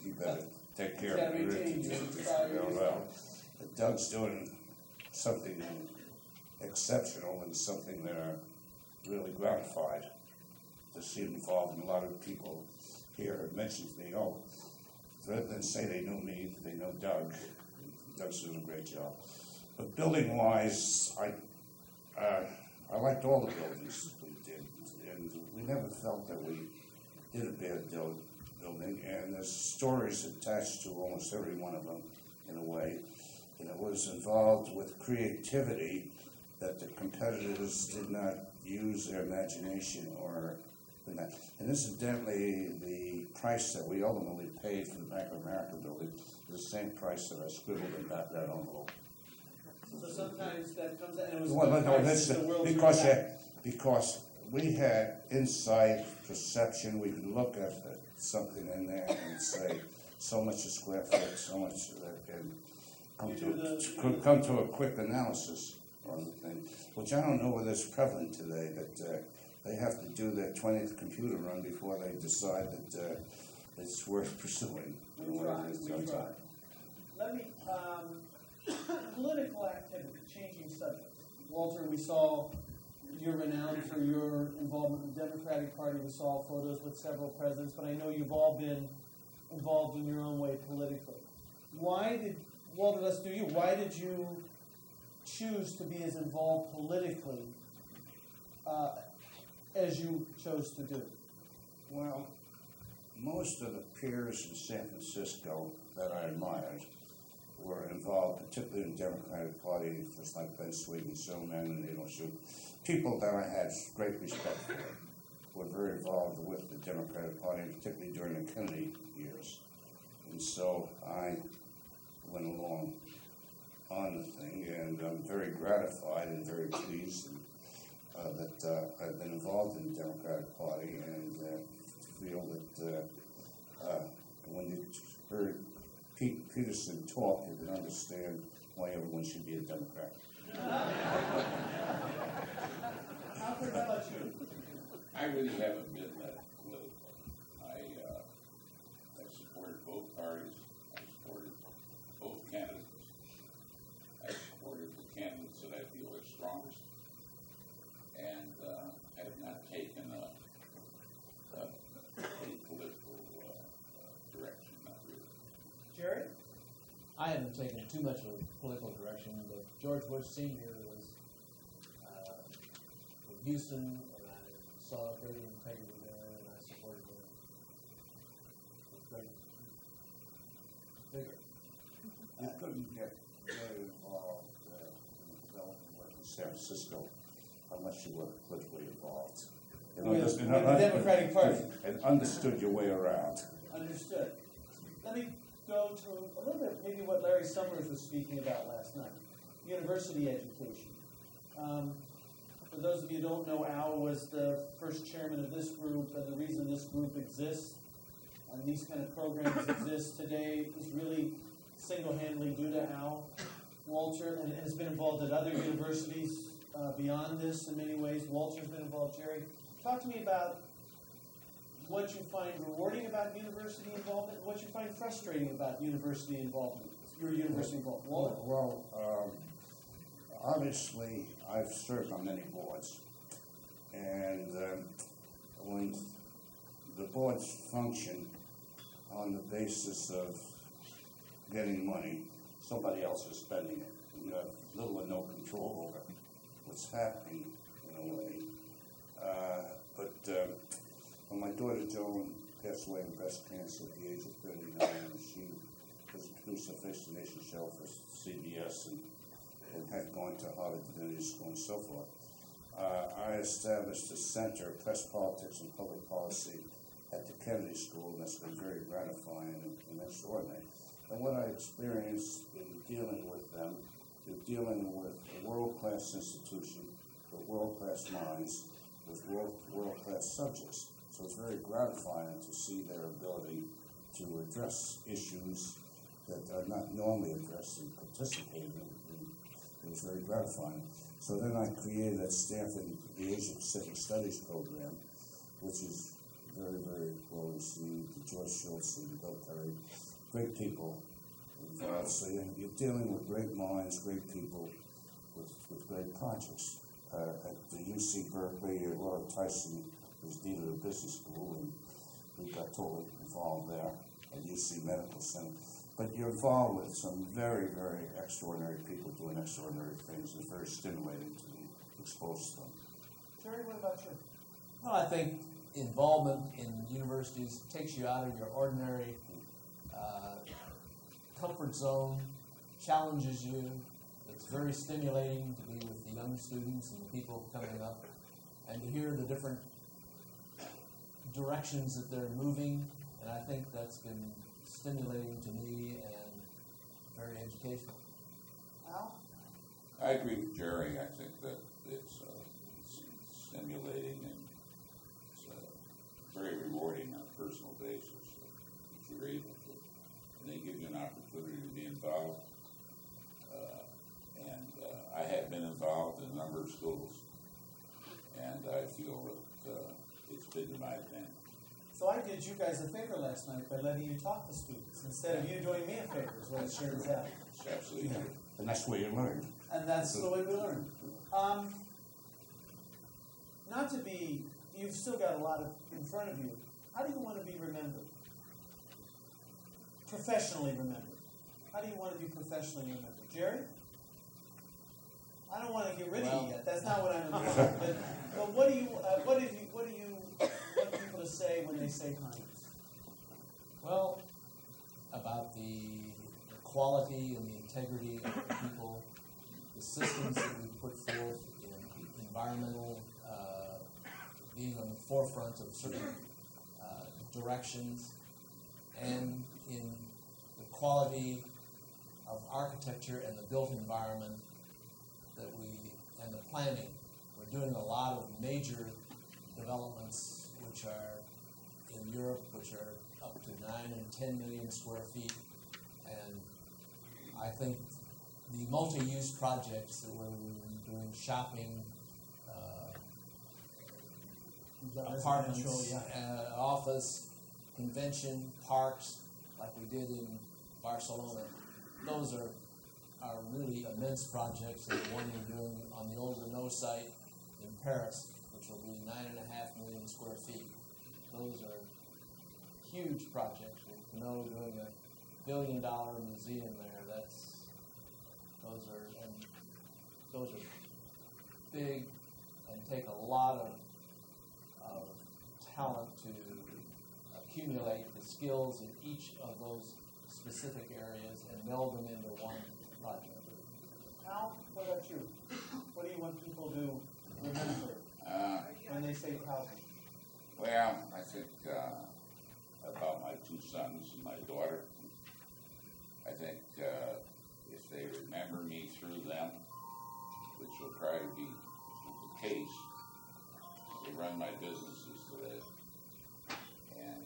he better take care of He's me. gotta retain you. Well, but Doug's doing something exceptional and something that are really gratified to see him involved. And a lot of people here have mentioned to me, oh, rather than say they knew me, they know Doug. Doug's doing a great job. But building-wise, I liked all the buildings we did, and we never felt that we did a bad building, and there's stories attached to almost every one of them, in a way. And it was involved with creativity that the competitors did not use their imagination or did not. And incidentally, the price that we ultimately paid for the Bank of America building is the same price that I scribbled in that envelope. So sometimes that comes out, and it was Well, good no, prices, that's the world's because really bad. because we had insight, perception. We could look at something in there and say, so much a square foot, so much, and come to a quick analysis on the thing, which I don't know whether it's prevalent today, that they have to do their 20th computer run before they decide that it's worth pursuing. We try. Let me, political activity, changing subjects. Walter, we saw you're renowned for your involvement in the Democratic Party. We saw photos with several presidents, but I know you've all been involved in your own way politically. Walter, let's do you. Why did you choose to be as involved politically as you chose to do? Well, most of the peers in San Francisco that I admired were involved, particularly in the Democratic Party, just like Ben Sweden, Salesman, and people that I had great respect for were very involved with the Democratic Party, and particularly during the Kennedy years. And so I went along on the thing, and I'm very gratified and very pleased that I've been involved in the Democratic Party, and feel that when you heard Pete Peterson talk, you can understand why everyone should be a Democrat. Alfred, how about you? I really haven't been that political. I supported both parties. I supported both candidates. I supported the candidates that I feel are strongest, and have not taken a political direction, not really. Jerry? I haven't taken too much of a political direction, but George Bush Sr. was from Houston, and I saw great integrity there, and I supported him with great vigor. You couldn't get very involved in the development work in San Francisco unless you were politically involved. With the Democratic Party. And understood your way around. Understood. Let me go to a little bit maybe what Larry Summers was speaking about last night, university education. For those of you who don't know, Al was the first chairman of this group, and the reason this group exists and these kind of programs exist today is really single-handedly due to Al Walter, and has been involved at other universities beyond this in many ways. Walter's been involved. Jerry, talk to me about what you find rewarding about university involvement, and what you find frustrating about university involvement, your university involvement. Walter? Well, obviously, I've served on many boards, and when the boards function on the basis of getting money, somebody else is spending it. You have little or no control over what's happening in a way. But when my daughter Joan passed away with breast cancer at the age of 39, she was a producer of Face the Nation show for CBS and had gone to Harvard Divinity School and so forth. I established a center, Press Politics and Public Policy, at the Kennedy School, and that's been very gratifying and extraordinary. And what I experienced in dealing with them, in dealing with a world-class institution, with world-class minds, with world-class subjects. So it's very gratifying to see their ability to address issues that are not normally addressed and participate in. It was very gratifying. So then I created at Stanford the Asian Pacific Studies program, which is very, very well received. George Schultz and Bill Perry, great people involved. So you're dealing with great minds, great people with great projects. At the UC Berkeley, Laura Tyson was dean of the business school, and we got totally involved there at UC Medical Center. But you're involved with some very, very extraordinary people doing extraordinary things. It's very stimulating to be exposed to them. Jerry, what about you? Well, I think involvement in universities takes you out of your ordinary comfort zone, challenges you. It's very stimulating to be with the young students and the people coming up, and to hear the different directions that they're moving. And I think that's been stimulating to me and very educational. Al? I agree with Jerry. I think that it's stimulating and it's very rewarding on a personal basis that you're able to. And they give you an opportunity to be involved. I have been involved in a number of schools, and I feel that it's been to my advantage. So I did you guys a favor last night by letting you talk to students instead of you doing me a favor, is what it turns out. It's absolutely true. And that's where you learn. And that's the way we learn. Not to be, you've still got a lot in front of you. How do you want to be remembered? Professionally remembered. How do you want to be professionally remembered? Jerry? I don't want to get rid of you yet. That's not what I'm doing. But what do you want people to say when they say Hines? Well, about the quality and the integrity of the people, the systems that we put forth in environmental, being on the forefront of certain directions, and in the quality of architecture and the built environment that and the planning. We're doing a lot of major developments which are in Europe, which are up to 9 and 10 million square feet. And I think the multi-use projects that we're doing, shopping, apartments, office, convention, parks, like we did in Barcelona, those are really immense projects. And the one we're doing on the Old Renault site in Paris, which will be 9.5 million square feet. Those are huge projects. With Renault doing $1 billion museum there, those are big and take a lot of talent to accumulate the skills in each of those specific areas and meld them into one project. Al, what about you? What do you want people to remember when they say housing? Well, I think about my 2 sons and my daughter. I think if they remember me through them, which will probably be the case, they run my businesses today. And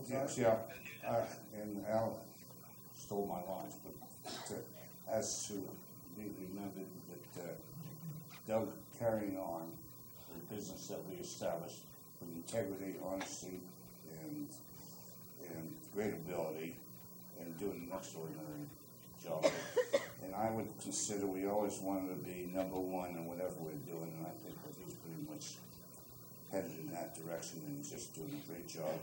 Yes, yeah, and Al stole my lines, but as to, we remembered that Doug carrying on the business that we established with integrity, honesty, and great ability, and doing an extraordinary job. And I would consider we always wanted to be number one in whatever we're doing, and I think that he's pretty much headed in that direction, and he's just doing a great job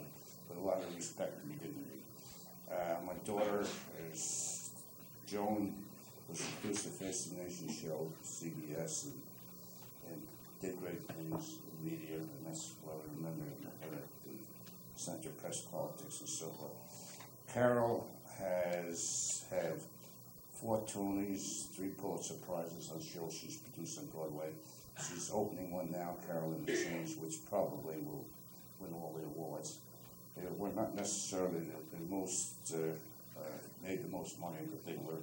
with a lot of respect and dignity. My daughter is Joan, was a producer of Houston Nation show, CBS, and did great things in media, and that's what I remember her at the Center of Press Politics and so forth. Carol has had 4 Tonys, 3 Pulitzer Prizes on shows she's produced on Broadway. She's opening one now, Carol in the Change, which probably will win all the awards. They were not necessarily the most, made the most money, but they were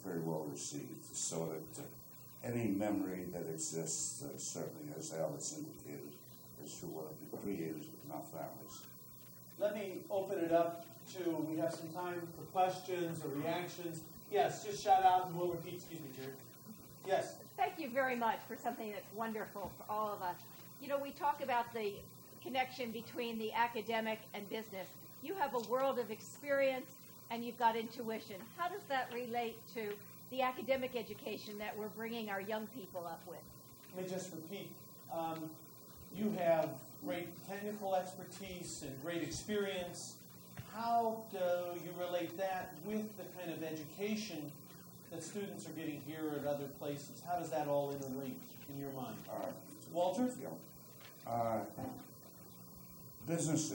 very well received. So that any memory that exists, certainly as Alice indicated, is who are the creators of our families. Let me open it up to, we have some time for questions or reactions. Yes, just shout out and we'll repeat. Excuse me, Jerry. Yes. Thank you very much for something that's wonderful for all of us. You know, we talk about the connection between the academic and business. You have a world of experience and you've got intuition. How does that relate to the academic education that we're bringing our young people up with? Let me just repeat. You have great technical expertise and great experience. How do you relate that with the kind of education that students are getting here at other places? How does that all interlink in your mind? Walter? Business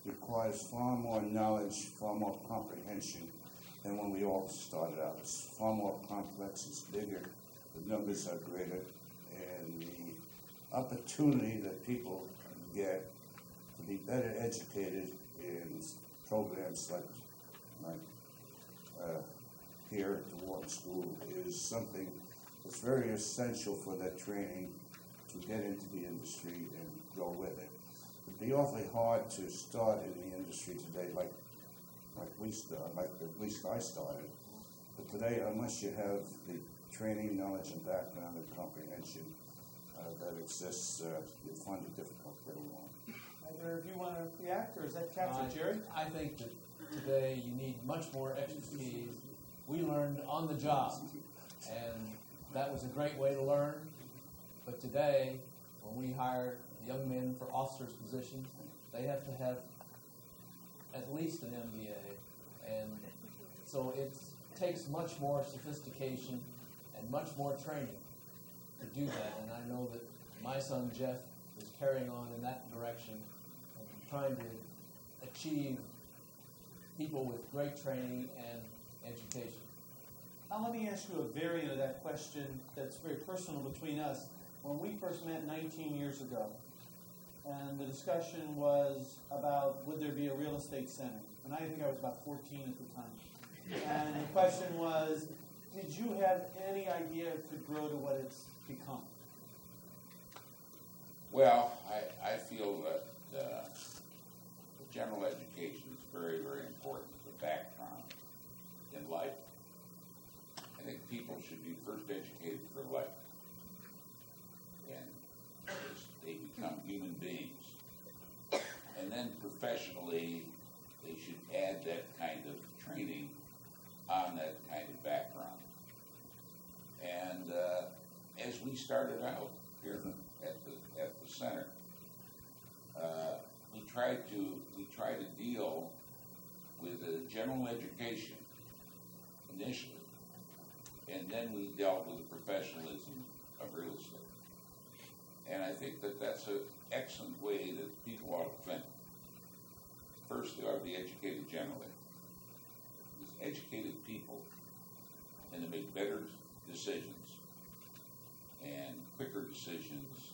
requires far more knowledge, far more comprehension than when we all started out. It's far more complex, it's bigger, the numbers are greater, and the opportunity that people get to be better educated in programs like here at the Wharton School is something that's very essential for that training to get into the industry and go with it. It'd be awfully hard to start in the industry today like we started, like at least I started. But today, unless you have the training, knowledge, and background and comprehension that exists, you find it difficult to get along. Either of you want to react, or is that captured, Jerry? I think that today you need much more expertise. We learned on the job, and that was a great way to learn. But today, when we hire young men for officers' positions, they have to have at least an MBA, and so it takes much more sophistication and much more training to do that. And I know that my son Jeff is carrying on in that direction, and trying to achieve people with great training and education. Now let me ask you a variant of that question that's very personal between us. When we first met 19 years ago, and the discussion was about would there be a real estate center, and I think I was about 14 at the time. And the question was, did you have any idea it could grow to what it's become? Well, I feel that the general education is very, very important, the background in life. I think people should be first educated for life, and as they become human beings. And then professionally, they should add that kind of training on that kind of background. And as we started out here at the center, we tried to deal with a general education initially, and then we dealt with the professionalism of real estate. And I think that that's an excellent way that people ought to think. First, they ought to be educated generally. Because educated people tend to make better decisions and quicker decisions,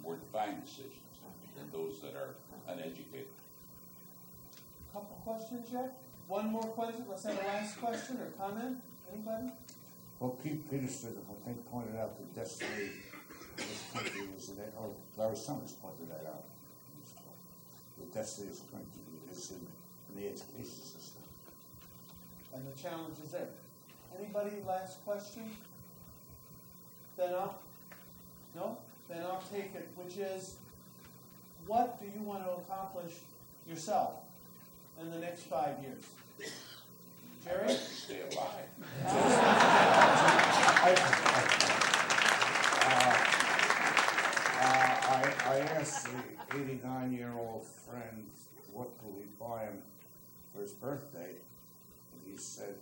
more defined decisions than those that are uneducated. Couple questions yet? One more question. Let's have a last question or comment. Anybody? Well, Pete Peterson, I think, pointed out the destiny of this country was that, or Larry Summers pointed that out. The destiny of this country is in the education system. And the challenge is there. Anybody last question? Then I'll take it, which is, what do you want to accomplish yourself in the next 5 years? Jerry? Stay alive. I asked the 89-year-old friend, what could we buy him for his birthday? And he said,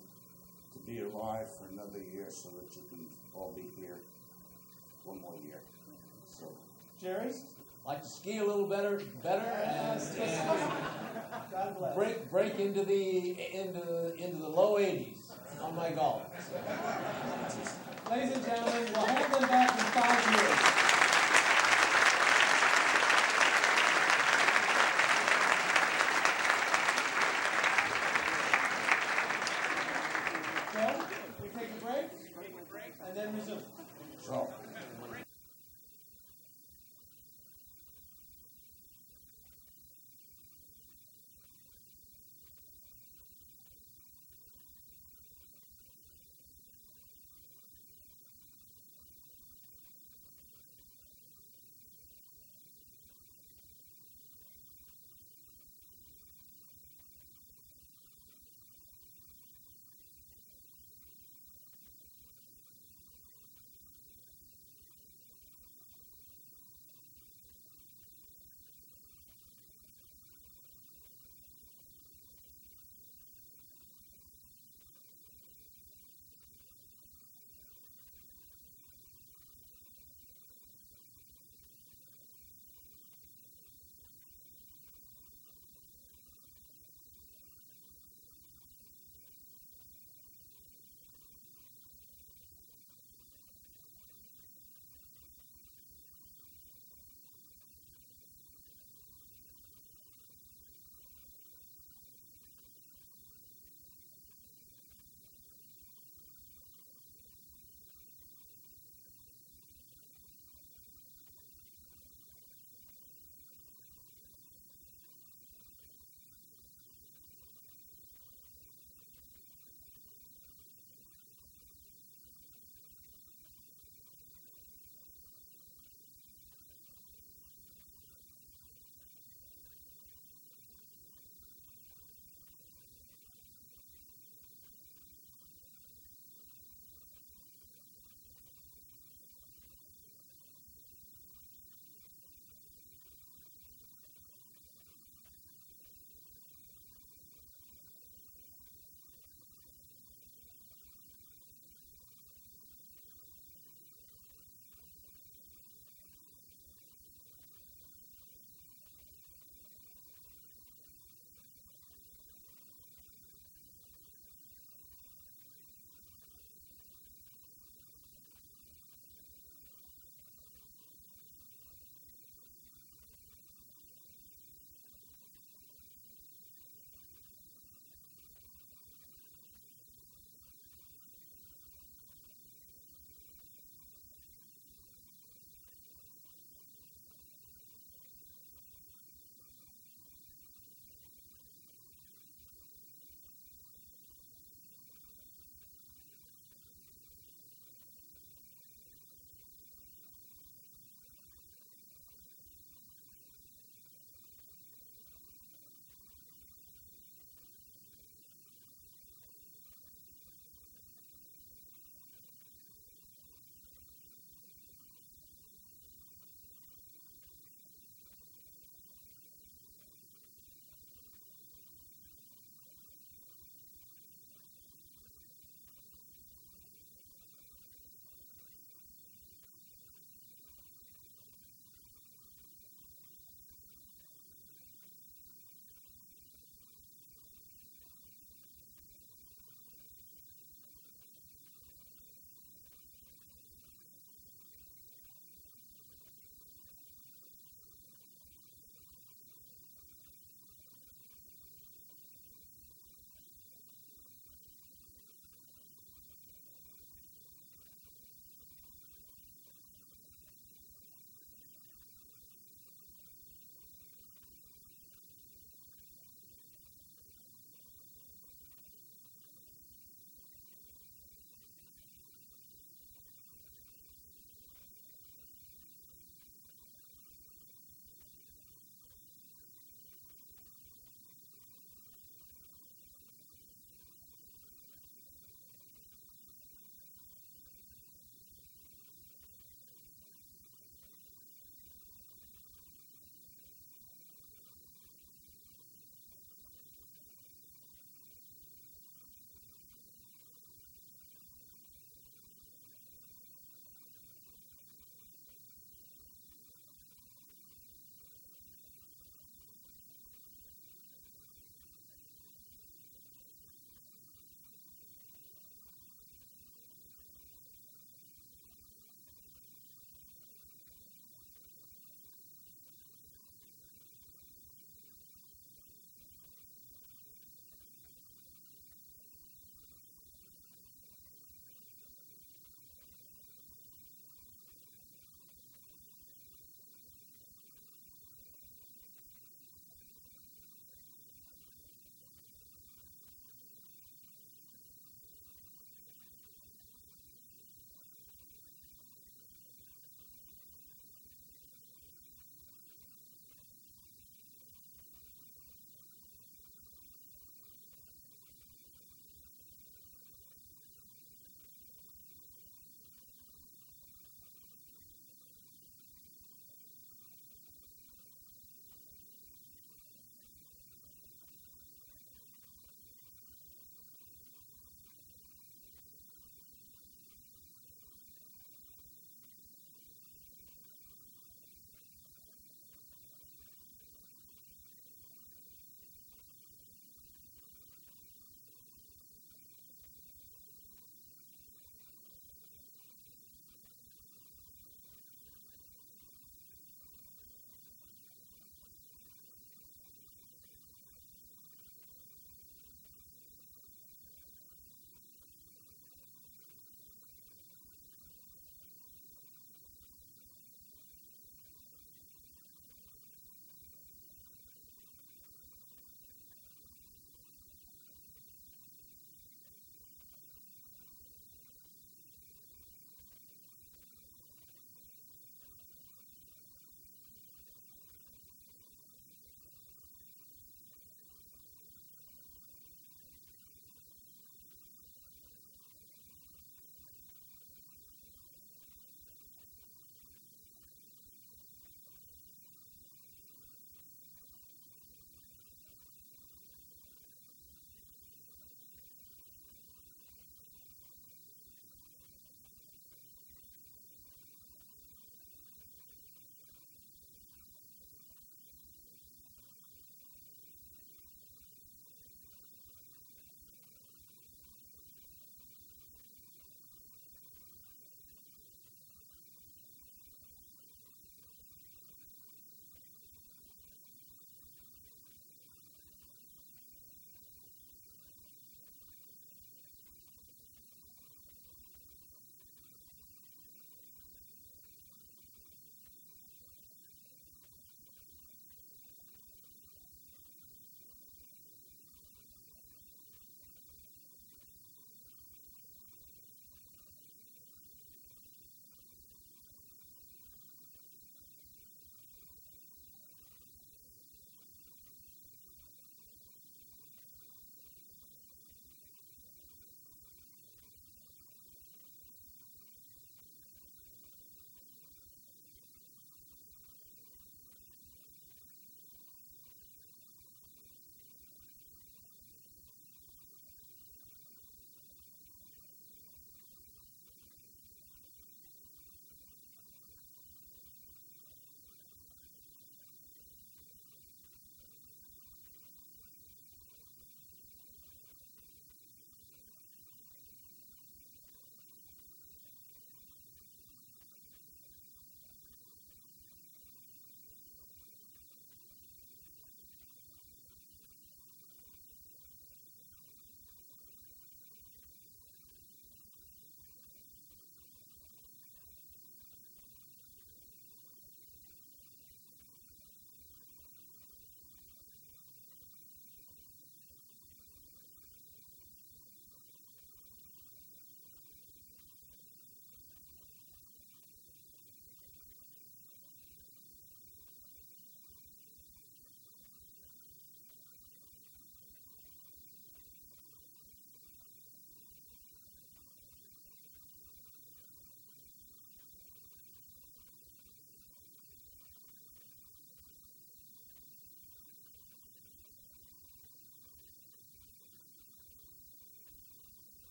to be alive for another year so that you can all be here one more year. So, Jerry? Like to ski a little better, and God bless. break into the low 80s on my golf. Ladies and gentlemen, we'll have them back in 5 years. So, we take a break and then resume. so.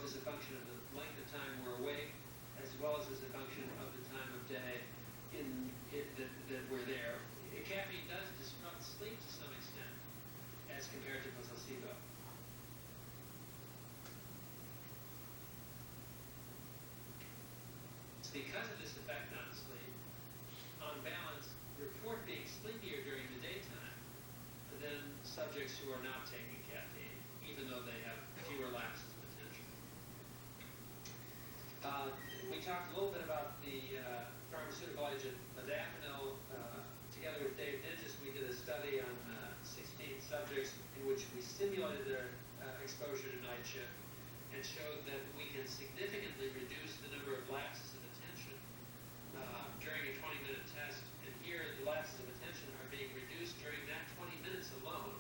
as a function of the length of time we're awake, as well as a function of the time of day that we're there. Caffeine does disrupt sleep to some extent as compared to placebo. It's because of this effect on sleep, on balance, report being sleepier during the daytime than subjects who are not taking caffeine, even though they have fewer lapses of attention. We talked a little bit about the pharmaceutical agent modafinil. Together with Dave Digis, we did a study on 16 subjects in which we simulated their exposure to night shift and showed that we can significantly reduce the number of lapses of attention during a 20-minute test. And here, the lapses of attention are being reduced during that 20 minutes alone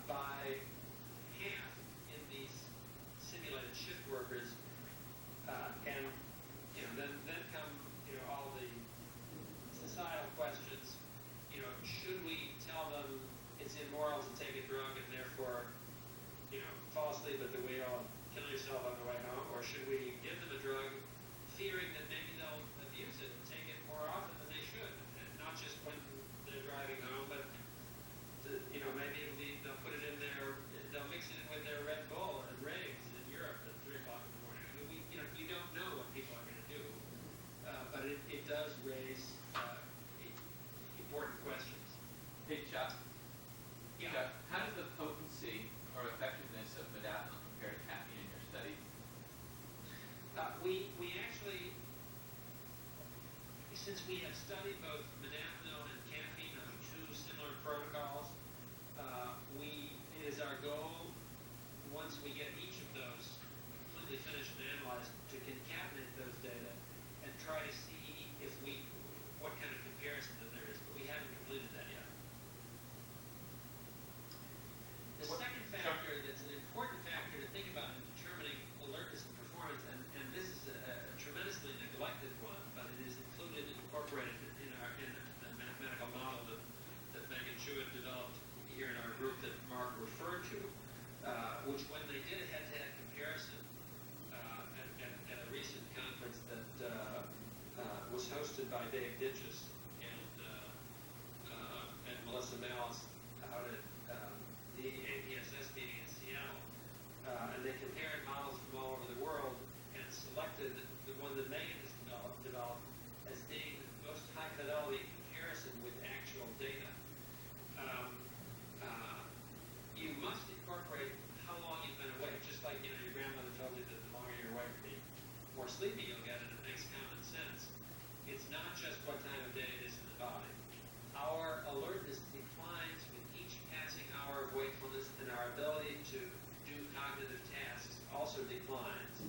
by half in these simulated shift workers. And then come all the societal questions. Should we tell them it's immoral to take a drug and therefore fall asleep at the wheel and kill yourself on the way home, or should we give them a drug fearing that maybe they'll abuse it and take it more often than they should, and not just when they're driving home, but maybe they'll put it in they'll mix it in with their Red Bull and Riggs in Europe at 3 o'clock in the morning. I mean, you don't know what people are going to do, but it does raise important questions. Hey, Chuck. Yeah. Chuck, how does the potency or effectiveness of modafinil compare to caffeine in your study? We actually, since we have studied both modafinil and caffeine on 2 similar protocols, it is our goal, once we get each of those completely finished and analyzed, to concatenate those data and try to see what kind of comparison that there is, but we haven't completed that yet. The second factor that's an important factor to think about in determining alertness and performance, and this is a tremendously neglected one, but it is included and incorporated in the mathematical model that Megan Jewett developed here in our group that Mark referred to, which when they did a head-to-head comparison at a recent conference that was hosted by Dave Digis and Melissa Malice out at the APSS meeting in Seattle, and they compared models from all over the world and selected the one that Megan has developed as being the most high fidelity comparison with actual data. You must incorporate how long you've been awake, just like your grandmother told you that the longer you're awake, the more sleepy you'll get, and it makes common sense. It's not just what time of day it is in the body. Our alertness declines with each passing hour of wakefulness, and our ability to do cognitive tasks also declines.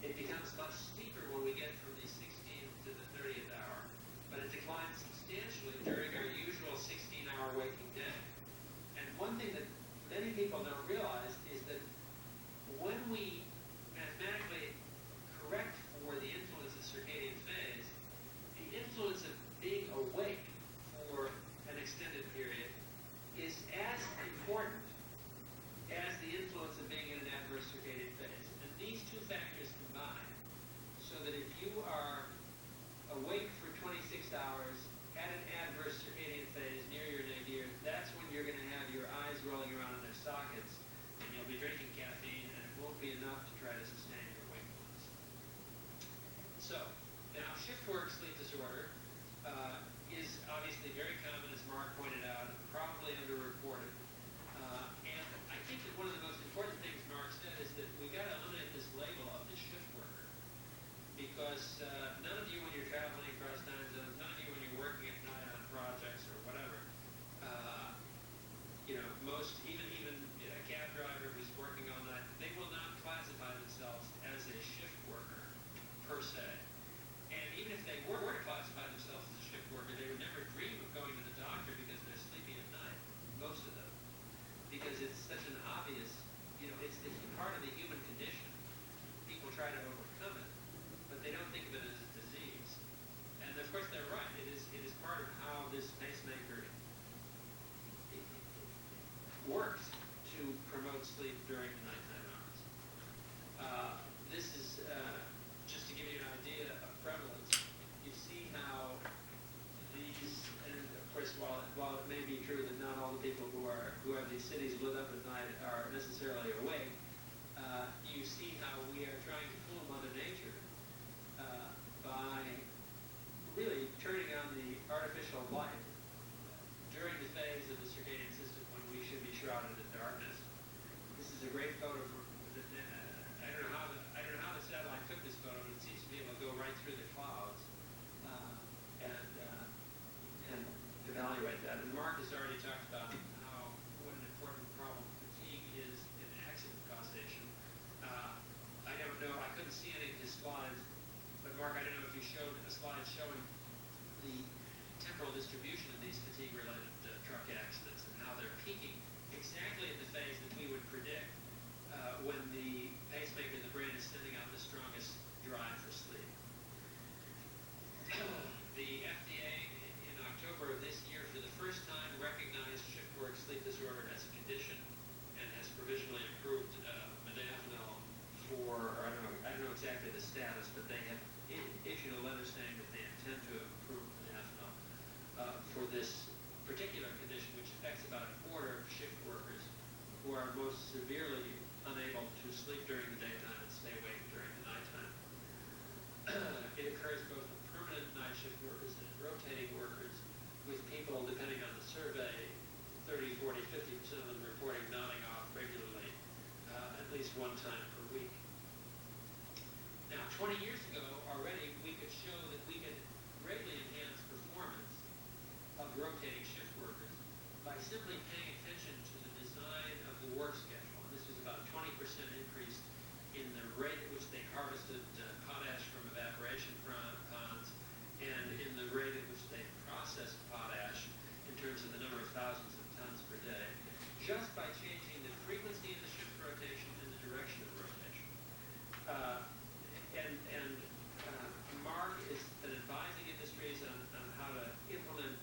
It becomes much steeper when we get from the 16th to the 30th hour, but it declines substantially during our usual 16-hour waking day. And one thing that many people don't realize is that when we mathematically correct for the influence of circadian phase, the influence of being awake for an extended period is as important as the influence of being in an adverse circadian phase. And these two factors combine so that if you are awake for 26 hours at an adverse circadian phase near your nadir, that's when you're going to have your eyes rolling around in their sockets, and you'll be drinking caffeine, and it won't be enough to try to sustain your wakefulness. So, now, shift work sleep disorder is obviously very common, as Mark pointed out, and probably underreported. And I think that one of the most important things Mark said is that we've got to eliminate this label of the shift worker, because none of you, when you're traveling across time zones, none of you, when you're working at night on projects or whatever, most, even a cab driver who's working all night, they will not classify themselves as a shift worker per se. And even if they were to classify themselves as a shift worker, they would never dream of going to the doctor because they're sleeping at night, most of them, because it's such an obvious, it's part of the human condition. People try to overcome it, but they don't think of it as a disease. And of course they're right. It is part of how this pacemaker works to promote sleep during the nighttime hours. see how we are trying to fool Mother Nature by really turning on the artificial light during the phase of the circadian system when we should be shrouded in darkness. This is a great photo from. I don't know how the satellite took this photo, but it seems to be able to go right through the clouds and evaluate that. And Mark has already talked about what an important problem fatigue is in accident causation. I don't know. I couldn't see any of his slides, but Mark, I don't know if you showed a slide showing the temporal distribution of these fatigue-related truck accidents and how they're peaking exactly in the phase that we would predict when the pacemaker in the brain is sending out the strongest drive for sleep. The FDA in October of this year, for the first time, recognized shift work sleep disorder as a condition and has provisionally approved modafinil for, or I don't know exactly the status, but they have issued a letter saying that they intend to approve modafinil for this particular condition, which affects about a quarter of shift workers who are most severely unable to sleep during the daytime and stay awake during the nighttime. It occurs both in permanent night shift workers and in rotating workers, with people, depending on the survey, 30, 40, 50% of them reporting nodding off regularly, at least one time per week. Now, 20 years ago already, we could show that we could greatly enhance performance of rotating shift workers by simply paying attention to the design of the work schedule. And this was about a 20% increase in the rate at which they harvested potash from evaporation ponds and in the rate at which they processed potash in terms of the number of thousands of tons per day, just by changing the frequency of the shift rotation and the direction of rotation. Mark has been advising industries on how to implement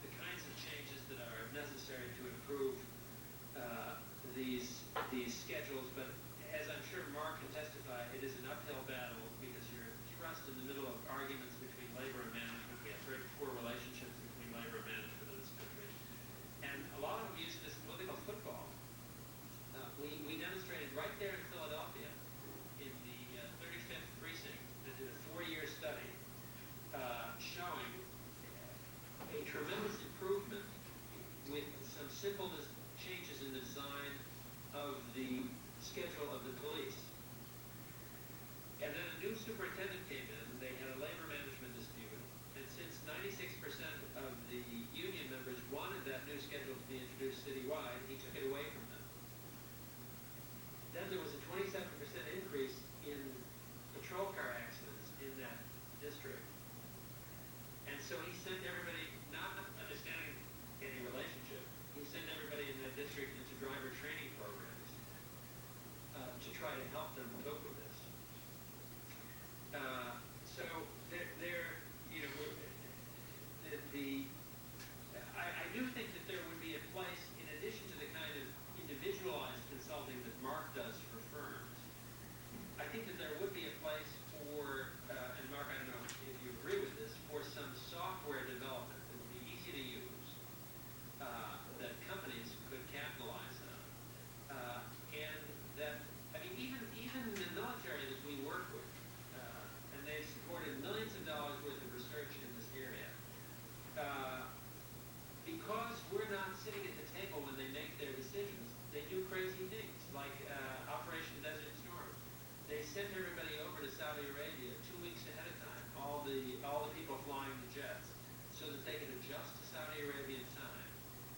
the kinds of changes that are necessary to improve these schedules, but as I'm sure Mark can testify, it is an uphill battle because you're thrust in the middle of arguments between labor and management. We have very poor relationships between labor and management in this country. And a lot of them use this political football. We demonstrated right there in Philadelphia in the 35th precinct that did a 4-year study showing a tremendous improvement with some simple changes in the design of the schedule of the police. And then a new superintendent came in, they had a labor management dispute, and since 96% of the union members wanted that new schedule to be introduced citywide, he took it away from them. Then there was a 27% increase in patrol car accidents in that district. And so he sent everybody, not understanding any relationship, he sent everybody in that district into driver training programs to try to help them cope with this. So I do think that there would be a place, in addition to the kind of individualized consulting that Mark does for firms, I think that there would be a place for, and Mark, I don't know if you agree with this, for some software development that would be easy to use, that companies could capitalize on, and that, I mean, even the military that we work with, and they've supported millions of dollars worth of research in this area, because we're not sitting at the table when they make their decisions, they do crazy things, like Operation Desert Storm. They sent everybody over to Saudi Arabia 2 weeks ahead of time, all the people flying the jets, so that they could adjust to Saudi Arabian time,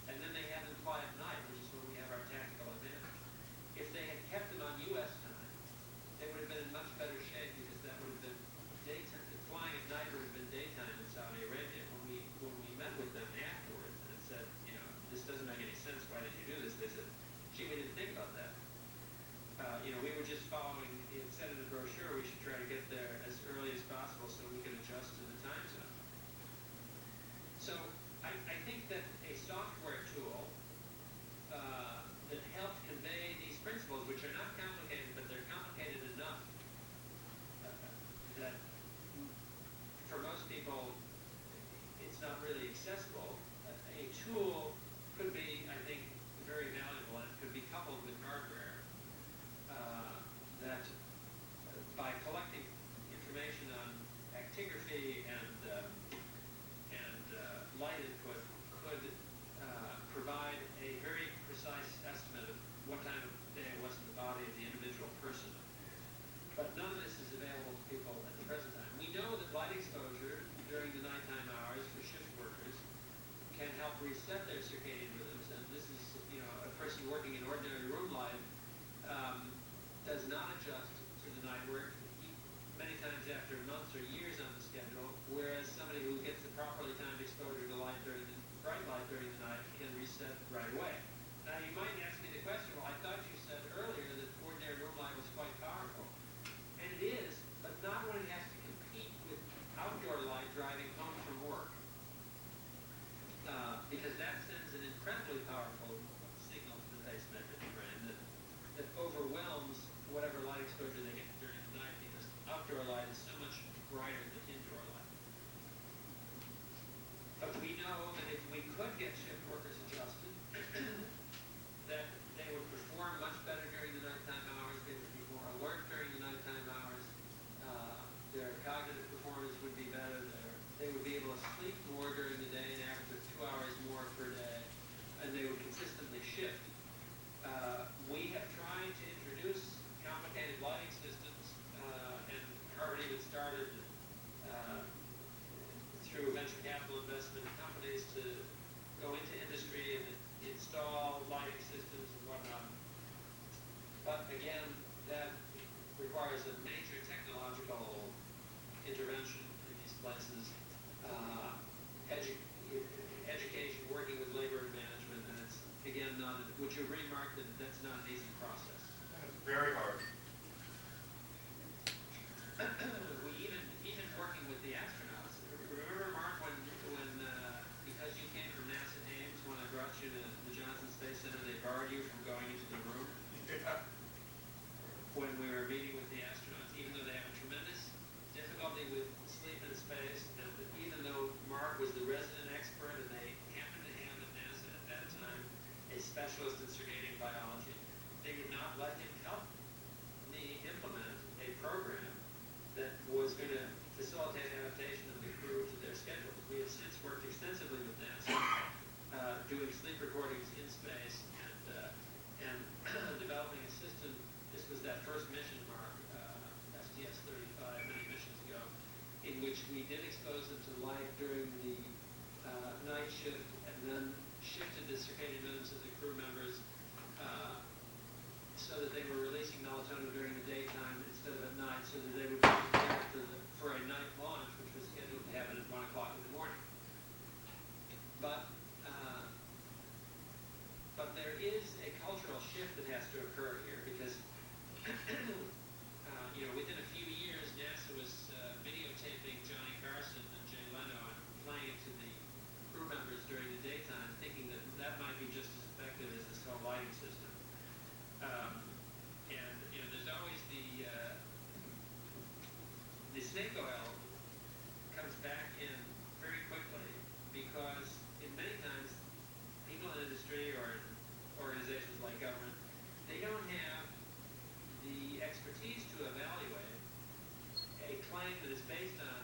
and then they had them fly at night, which is when we have our tactical advantage. If they had kept them on U.S. time, they would have been in much better shape because that would have been daytime. Flying at night would have been daytime in Saudi Arabia. When we met with them afterwards and said, this doesn't make any sense. Why did you do this? They said, gee, we didn't think about that. We were just following. It said in the brochure we should try to get there as early as possible so we can adjust to the time zone. So I think that a software tool that helps convey these principles, which are not complicated, but they're complicated enough that for most people it's not really accessible. A tool could be, I think, very valuable, and it could be coupled with hardware that reset their circadian rhythms, and this is, a person working in ordinary room life does not adjust to the night work many times after months or years on the schedule, whereas somebody who gets the properly timed exposure to light during the bright light during the night can reset right away. Now you might ask me the question, well, I thought you said earlier that ordinary room light was quite powerful. And it is, but not when it has to compete with outdoor light driving home from work. Because that sends an incredibly powerful signal to the pacemaker in the brain that overwhelms whatever light exposure they get during the night, because outdoor light is so much brighter than indoor light. But we know that if we could get shift workers adjusted, that they would perform much better during the nighttime hours, they would be more alert during the nighttime hours, their cognitive performance would be better, they would be able to sleep more during the day, an average of 2 hours more per day, and they would consistently shift. We have tried to introduce complicated lighting systems, and already been started through venture capital investment companies to go into industry and install lighting systems and whatnot. But again, that requires a major technological intervention in these places, education, working with labor and management, and it's, again, not, would you agree, Mark, that that's not an easy process? And it's very hard. We even working with the astronauts. Remember, Mark, when because you came from NASA Ames, when I brought you to the Johnson Space Center, they barred you from going into the room Yeah. when we were meeting with the astronauts, even though they have a tremendous difficulty with sleep in space, and even though Mark was the resident expert and they happened to have at NASA at that time a specialist in circadian biology, they would not let him help me implement a program that was going to facilitate adaptation of the crew to their schedules. We have since worked extensively with NASA, doing sleep recordings in space and developing a system. This was that first mission, Mark, STS-35, many missions ago, in which we did expose them to light during the night shift and then shifted the circadian rhythms of the crew members so that they were releasing melatonin during the daytime instead of at night, so that they would be prepared for a night launch, which was scheduled to happen at 1 o'clock in the morning. But there is a cultural shift that has to occur here, because within a few years, NASA was videotaping Johnny Carson and Jay Leno and playing it to the crew members during the daytime, thinking that that might be just as effective as this whole lighting system. There's always the snake oil comes back in very quickly, because in many times people in industry or in organizations like government, they don't have the expertise to evaluate a claim that is based on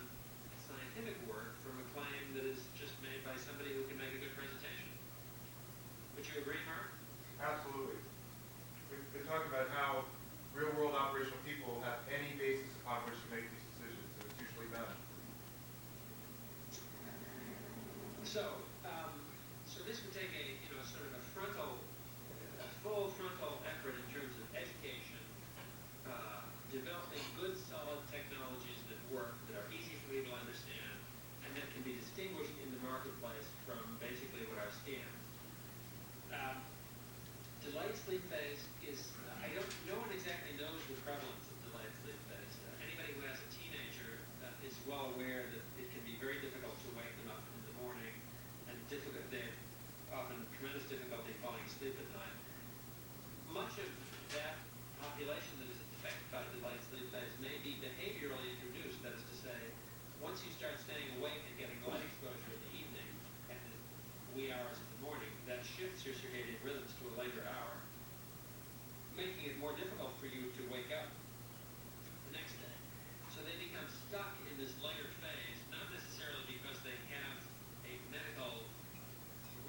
scientific work from a claim that is just made by somebody who can make a good presentation. Would you agree, Mark? Absolutely. We've been talking about how real-world operational people have any basis upon which to make these decisions, and it's usually them. So this would take a sort of a full frontal effort in terms of education, developing good, solid technologies that work, that are easy for people to understand, and that can be distinguished in the marketplace from basically what are scams. Delayed sleep phase is, no one exactly knows the prevalence of delayed sleep phase. Anybody who has a teenager is well aware that it can be very difficult to wake them up in the morning, and they have often tremendous difficulty falling asleep at night. Much of that population that is affected by delayed sleep phase may be behaviorally introduced. That is to say, once you start staying awake and getting light exposure in the evening and the wee hours in the morning, that shifts your circadian rhythms to a later hour, making it more difficult for you to wake up the next day. So they become stuck in this later phase, not necessarily because they have a medical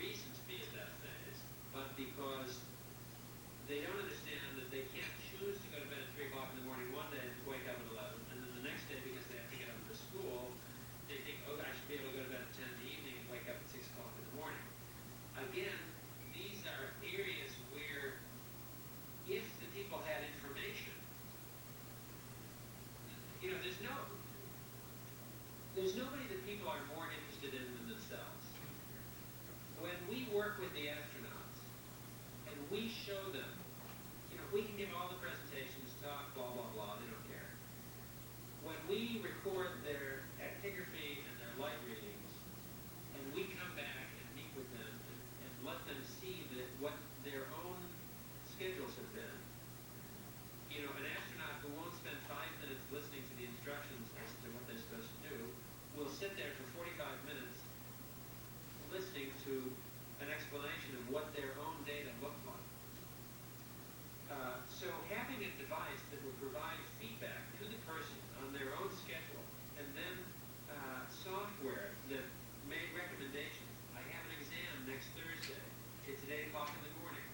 reason to be at that phase, but because they don't understand that they can't choose to go to bed at 3 o'clock in the morning one day and wake up at 11, and then the next day, because they have to get up for school, they think, oh, I should be able to go to bed at 10 in the evening and wake up at 6 o'clock in the morning. work with the astronauts, and we show them, we can give all the presentations, talk, blah, blah, blah, they don't care. When we record their actigraphy and their light readings, and we come back and meet with them and let them see that what their own schedules have been, an astronaut who won't spend 5 minutes listening to the instructions as to what they're supposed to do will sit there for 45 minutes listening to an explanation of what their own data looked like. So having a device that will provide feedback to the person on their own schedule, and then software that made recommendations. I have an exam next Thursday. It's at 8 o'clock in the morning.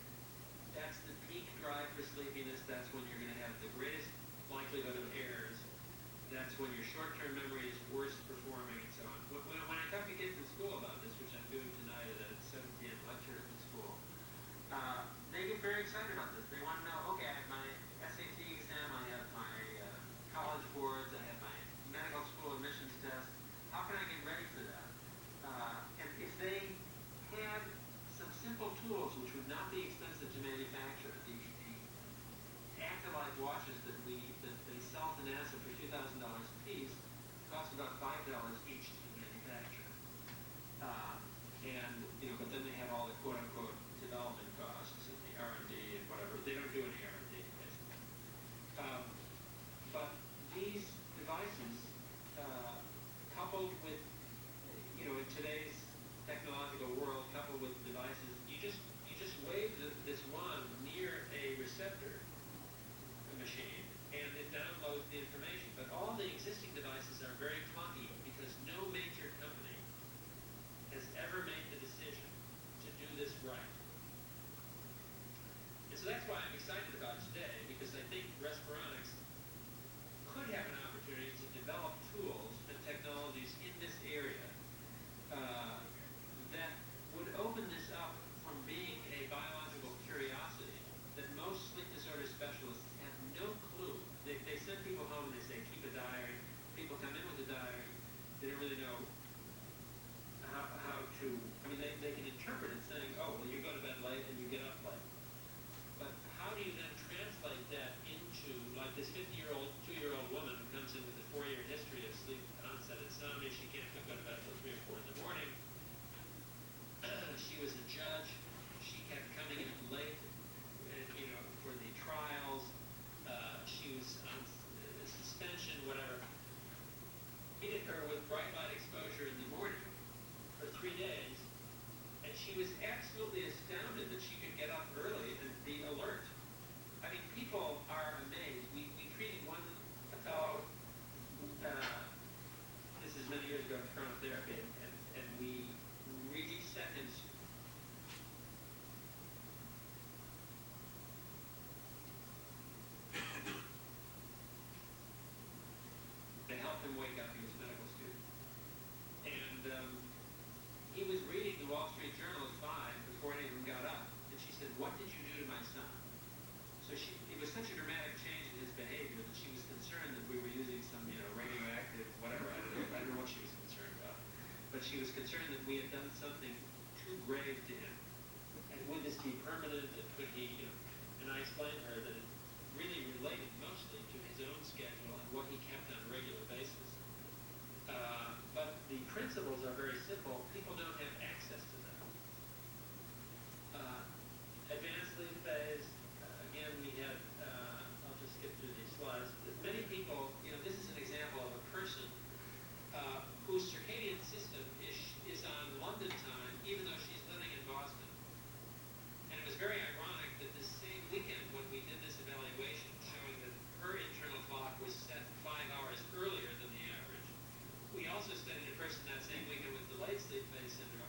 That's the peak drive for sleepiness. That's when you're going to have the greatest likelihood of errors. That's when your short-term memory is worst performing, and so on. When I talk to kids in school about this, which I'm doing tonight at a 7 p.m. lecture in school, they get very excited about this. They want to know, okay, I have my SAT exam, I have my college boards, I have my medical school admissions test. How can I get ready for that? And if they had some simple tools which would not be expensive to manufacture, the Actolite watches that they sell to NASA for $2,000 a piece cost about $5 each to manufacture. But then they have all the quote-unquote development costs and the R&D and whatever. They don't do any R&D, basically. But these devices, coupled with, in today's technological world, coupled with devices, you just wave this wand near a receptor machine, and it downloads the information. But all the existing devices are very clunky because no major company has ever made the decision to do this right. And so that's why I'm excited about today, because I think Respironics could have an opportunity to develop tools and technologies in this area that would open this up from being a biological curiosity that most sleep disorder specialists have no clue. They send people home and they say, keep a diary. People come in with a diary. They don't really know how to, they can interpret it saying, oh, well, you go to bed late and you get up late. But how do you then translate that into, like this 50-year-old, 2-year-old woman who comes in with a 4-year history of sleep onset insomnia, she can't go to bed until 3 or 4 in the morning. She was a judge. She kept coming in late, for the trials. She was on suspension, whatever. He hit her with bright light exposure in the morning for 3 days, and she was absolutely astounded that she could get up early and be alert. People are amazed. We treated one fellow, this is many years ago in chronotherapy, and we reset his to help him wake up. He was a medical student. And he was reading the Wall Street Journal at 5 before any of them got up. And she said, what did you do to my son? So it was such a dramatic change in his behavior that she was concerned that we were using some, radioactive, whatever. I don't know what she was concerned about. But she was concerned that we had done something too grave to him. And would this be permanent? Could he, And I explained to her that it really related mostly to his own schedule and what he kept on a regular basis. But the principles are very simple. People don't have access to them. Advanced sleep phase, again, we had, I'll just skip through these slides. Many people, this is an example of a person whose circadian system is on London time, even though she's living in Boston. And it was very ironic that this same weekend, when we did this evaluation showing that her internal clock was set 5 hours earlier than the average, we also studied a person that same weekend with delayed sleep phase syndrome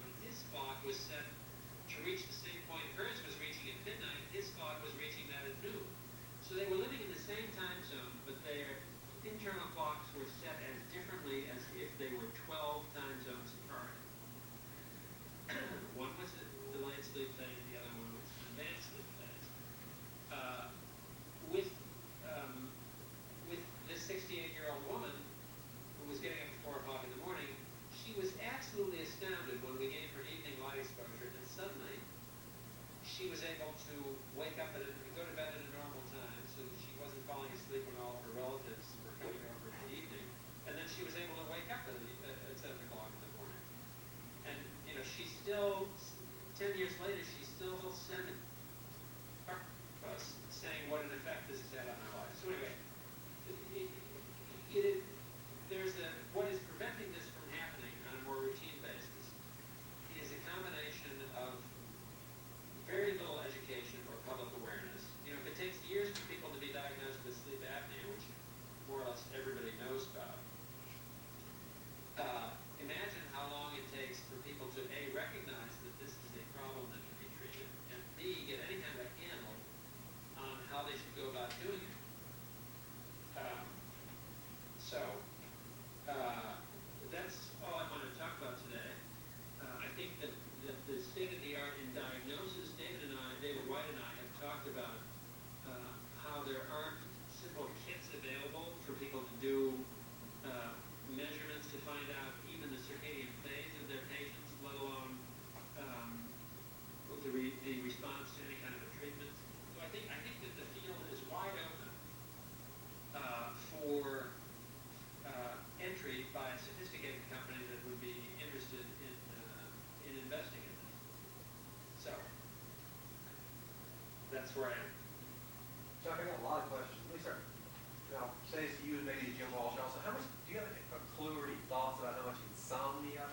she was able to wake up go to bed at a normal time, so that she wasn't falling asleep when all of her relatives were coming over in the evening. And then she was able to wake up at 7 o'clock in the morning. And, you know, she's still, 10 years later, she's still sending us saying what an effect this has had on our lives. So anyway, what is preventing this from happening on a more routine basis is a combination of very little education or public awareness. You know, if it takes years for people to be diagnosed with sleep apnea, which more or less everybody knows about, imagine how long it takes for people to A, recognize that this is a problem that can be treated, and B, get any kind of a handle on how they should go about doing it. That's all I want to talk about today. I think that the state of the art in diagnosis, David White and I have talked about how there aren't simple kits available for people to do measurements to find out even the circadian phase of their patients, let alone the response to any kind of a treatment. So I think that the field is wide open for entry by a sophisticated company that would be interested in investing in this. So that's where I am. Chuck, I got a lot of questions. Let me start. Now, say it's you and maybe Jim Walsh also. How much do you have a clue or any thoughts about how much insomnia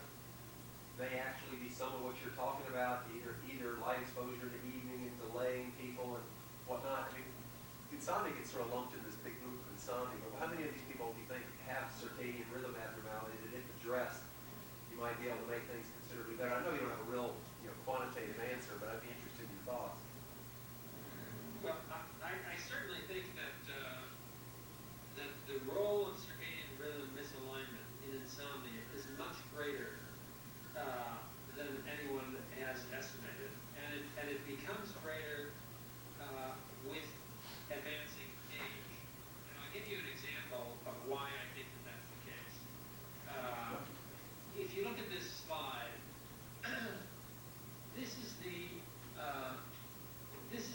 may actually be some of what you're talking about, either light exposure in the evening and delaying people and whatnot? I mean, insomnia gets sort of lumped in this big group of insomnia, but how many of these people do you think have circadian rhythm abnormality that if addressed, you might be able to make things considerably better? I know you don't have a real quantitative answer, but I'd be interested in your thoughts. Well, I certainly think that that the role of circadian rhythm misalignment in insomnia is much greater than anyone has estimated, and it becomes greater with advancing age. And I'll give you an example of why I think that that's the case. If you look at this slide, this is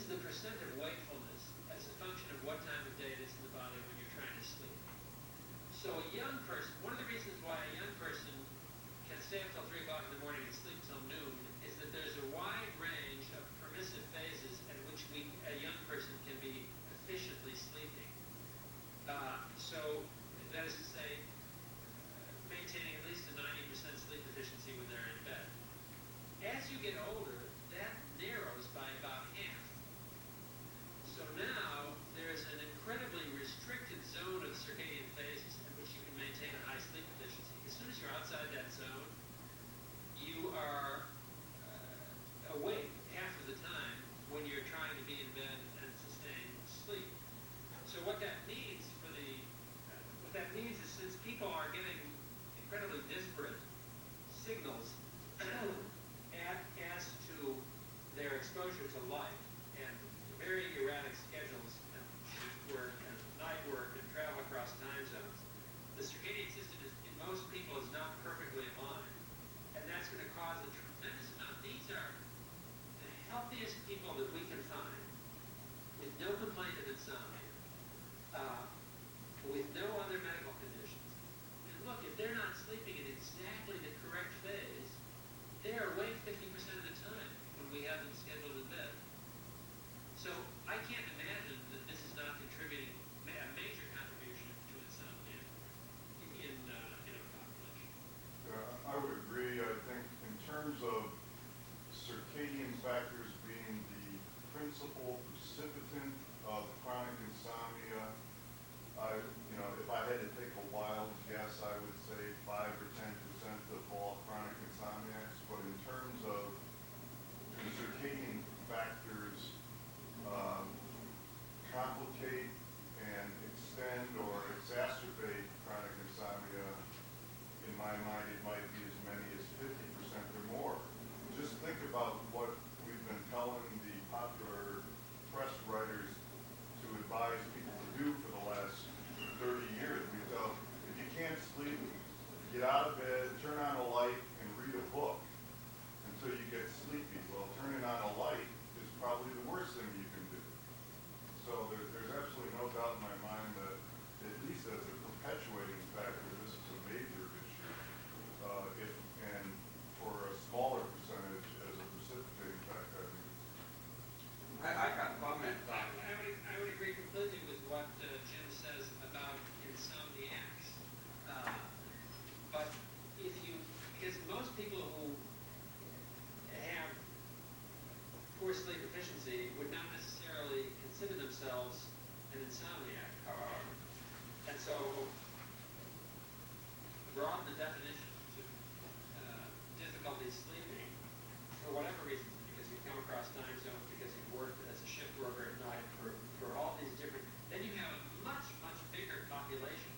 the percent of wakefulness as a function of what time of day it is in the body when you're trying to sleep. So a young person, one of the reasons why a young person can stay up till 3 o'clock in the morning and sleep till noon is that there's a wide range of permissive phases at which a young person can be efficiently sleeping. So that is to say, maintaining at least a 90% sleep efficiency when they're in bed. As you get older, that narrows by about half. So now there's an incredibly restricted zone of circadian phases in which you can maintain a high sleep efficiency. As soon as you're outside that zone, you are awake half of the time when you're trying to be in bed and sustain sleep. So what that means is since people are getting incredibly disparate signals as to their exposure to light and very erratic schedules and work and night work and travel across time zones, the circadian system in most people is not perfectly aligned, and that's going to cause a tremendous amount. These are the healthiest people that we can find with no complaint of insomnia, with no other medical conditions. And look, if they're not sleeping in exactly the correct phase, they're awake 50% of the time when we have them scheduled in bed. So I can't imagine that this is not contributing a major contribution to insomnia in our population. I would agree. I think in terms of circadian factors being the principal precipitant of chronic insomnia, if I had to take a wild guess, I would say 5 or 10% of all chronic insomniacs. But in terms of the circadian factors complicate and extend or exacerbate chronic insomnia, in my mind, it might be as many as 50% or more. Just think about what we've been telling the popular press writers to poor sleep efficiency would not necessarily consider themselves an insomniac, however. And so, broaden the definition to difficulty sleeping for whatever reason, because you've come across time zones, because you've worked as a shift worker at night, for all these different, then you have a much, much bigger population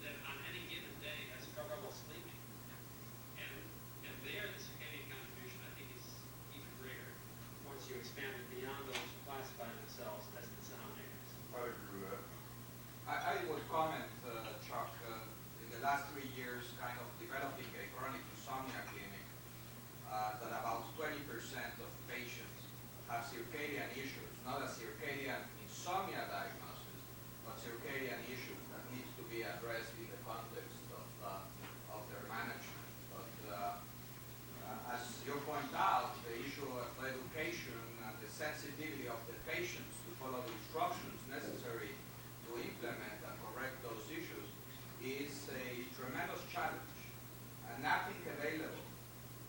that on any given day has trouble sleeping. And there the circadian contribution, I think, is even greater once you expand it beyond those who classify themselves as insomniacs. I agree with that. I would comment, Chuck, in the last 3 years, kind of developing a chronic insomnia clinic, that about 20% of patients have circadian issues, not a circadian insomnia diagnosis, but circadian issues that needs to be addressed in the context of their management. But as you point out, the issue of education and the sensitivity of the patients to follow the instructions necessary to implement and correct those issues is a tremendous challenge, and nothing available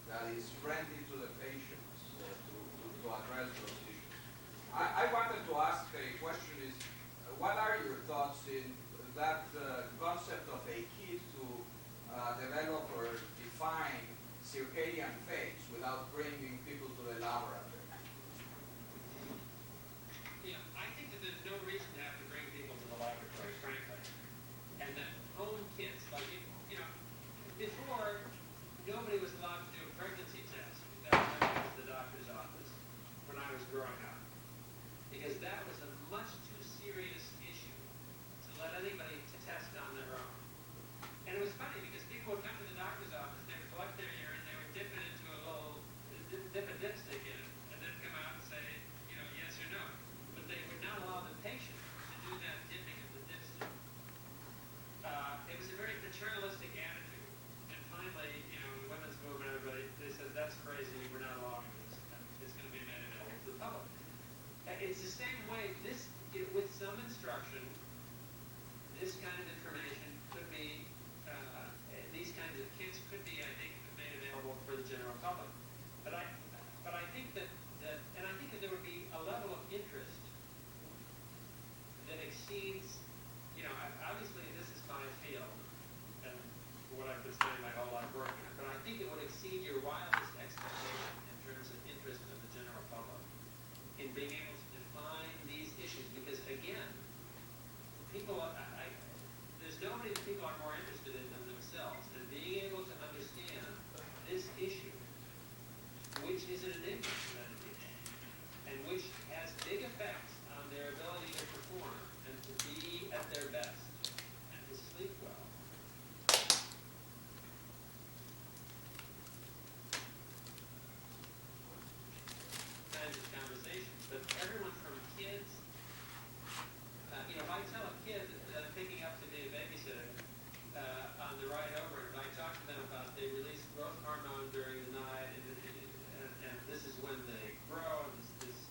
that is friendly to the patients to address those issues. I wanted to ask a question is, what are your thoughts in that concept of a kid to develop or define circadian phase without bringing people to the laboratory? Yeah, I think that there's no reason to have to bring people to the laboratory, frankly. And that home kids, like, you know, before, nobody was allowed to do a pregnancy test without going to the doctor's office when I was growing up. Because that was a much too serious issue to let anybody test on their own. And it was funny because people would come to the doctor's office, they would collect their urine, they would dip it into a little, dip a dipstick in it, and then come out and say, you know, yes or no. But they would not allow the patient to do that dipping of the dipstick. It was a very paternalistic attitude. And finally, you know, the women's movement, everybody, they said, that's crazy, we're not allowing this. And it's going to be made available to the public. It's the same way, with some instruction, this kind of information could be, these kinds of kits could be, I think, made available for the general public. But I think that there would be a level of interest that exceeds, you know, obviously this is my field and what I've been spending my whole life working on, but I think it would exceed your wildest expectation in terms of interest of the general public in being able to define these issues, because again, people, there's nobody that people are more interested in than themselves, and being able to understand this issue, which is an enigma to many people, and which has big effects on their ability to perform and to be at their best and to sleep well. Kinds of conversations, but everyone from kids, you know, if I tell a kid that I'm picking up to be a babysitter on the ride over, if I talk to them about they release growth hormone during the night, and this is when they grow, and this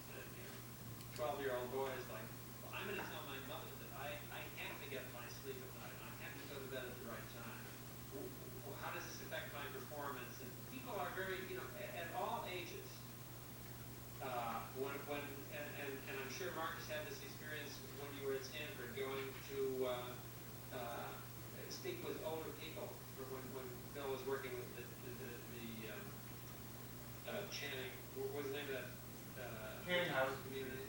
12-year-old boy is like, well, I'm going to tell my mother that I have to get my sleep at night, and I have to go to bed at the right time. How does this affect my performance? And people are very, you know, at all ages. And I'm sure Marcus had this experience when you were at Stanford, going to speak with older people. When Bill was working with the Channing, what was the name of that? Channing House community.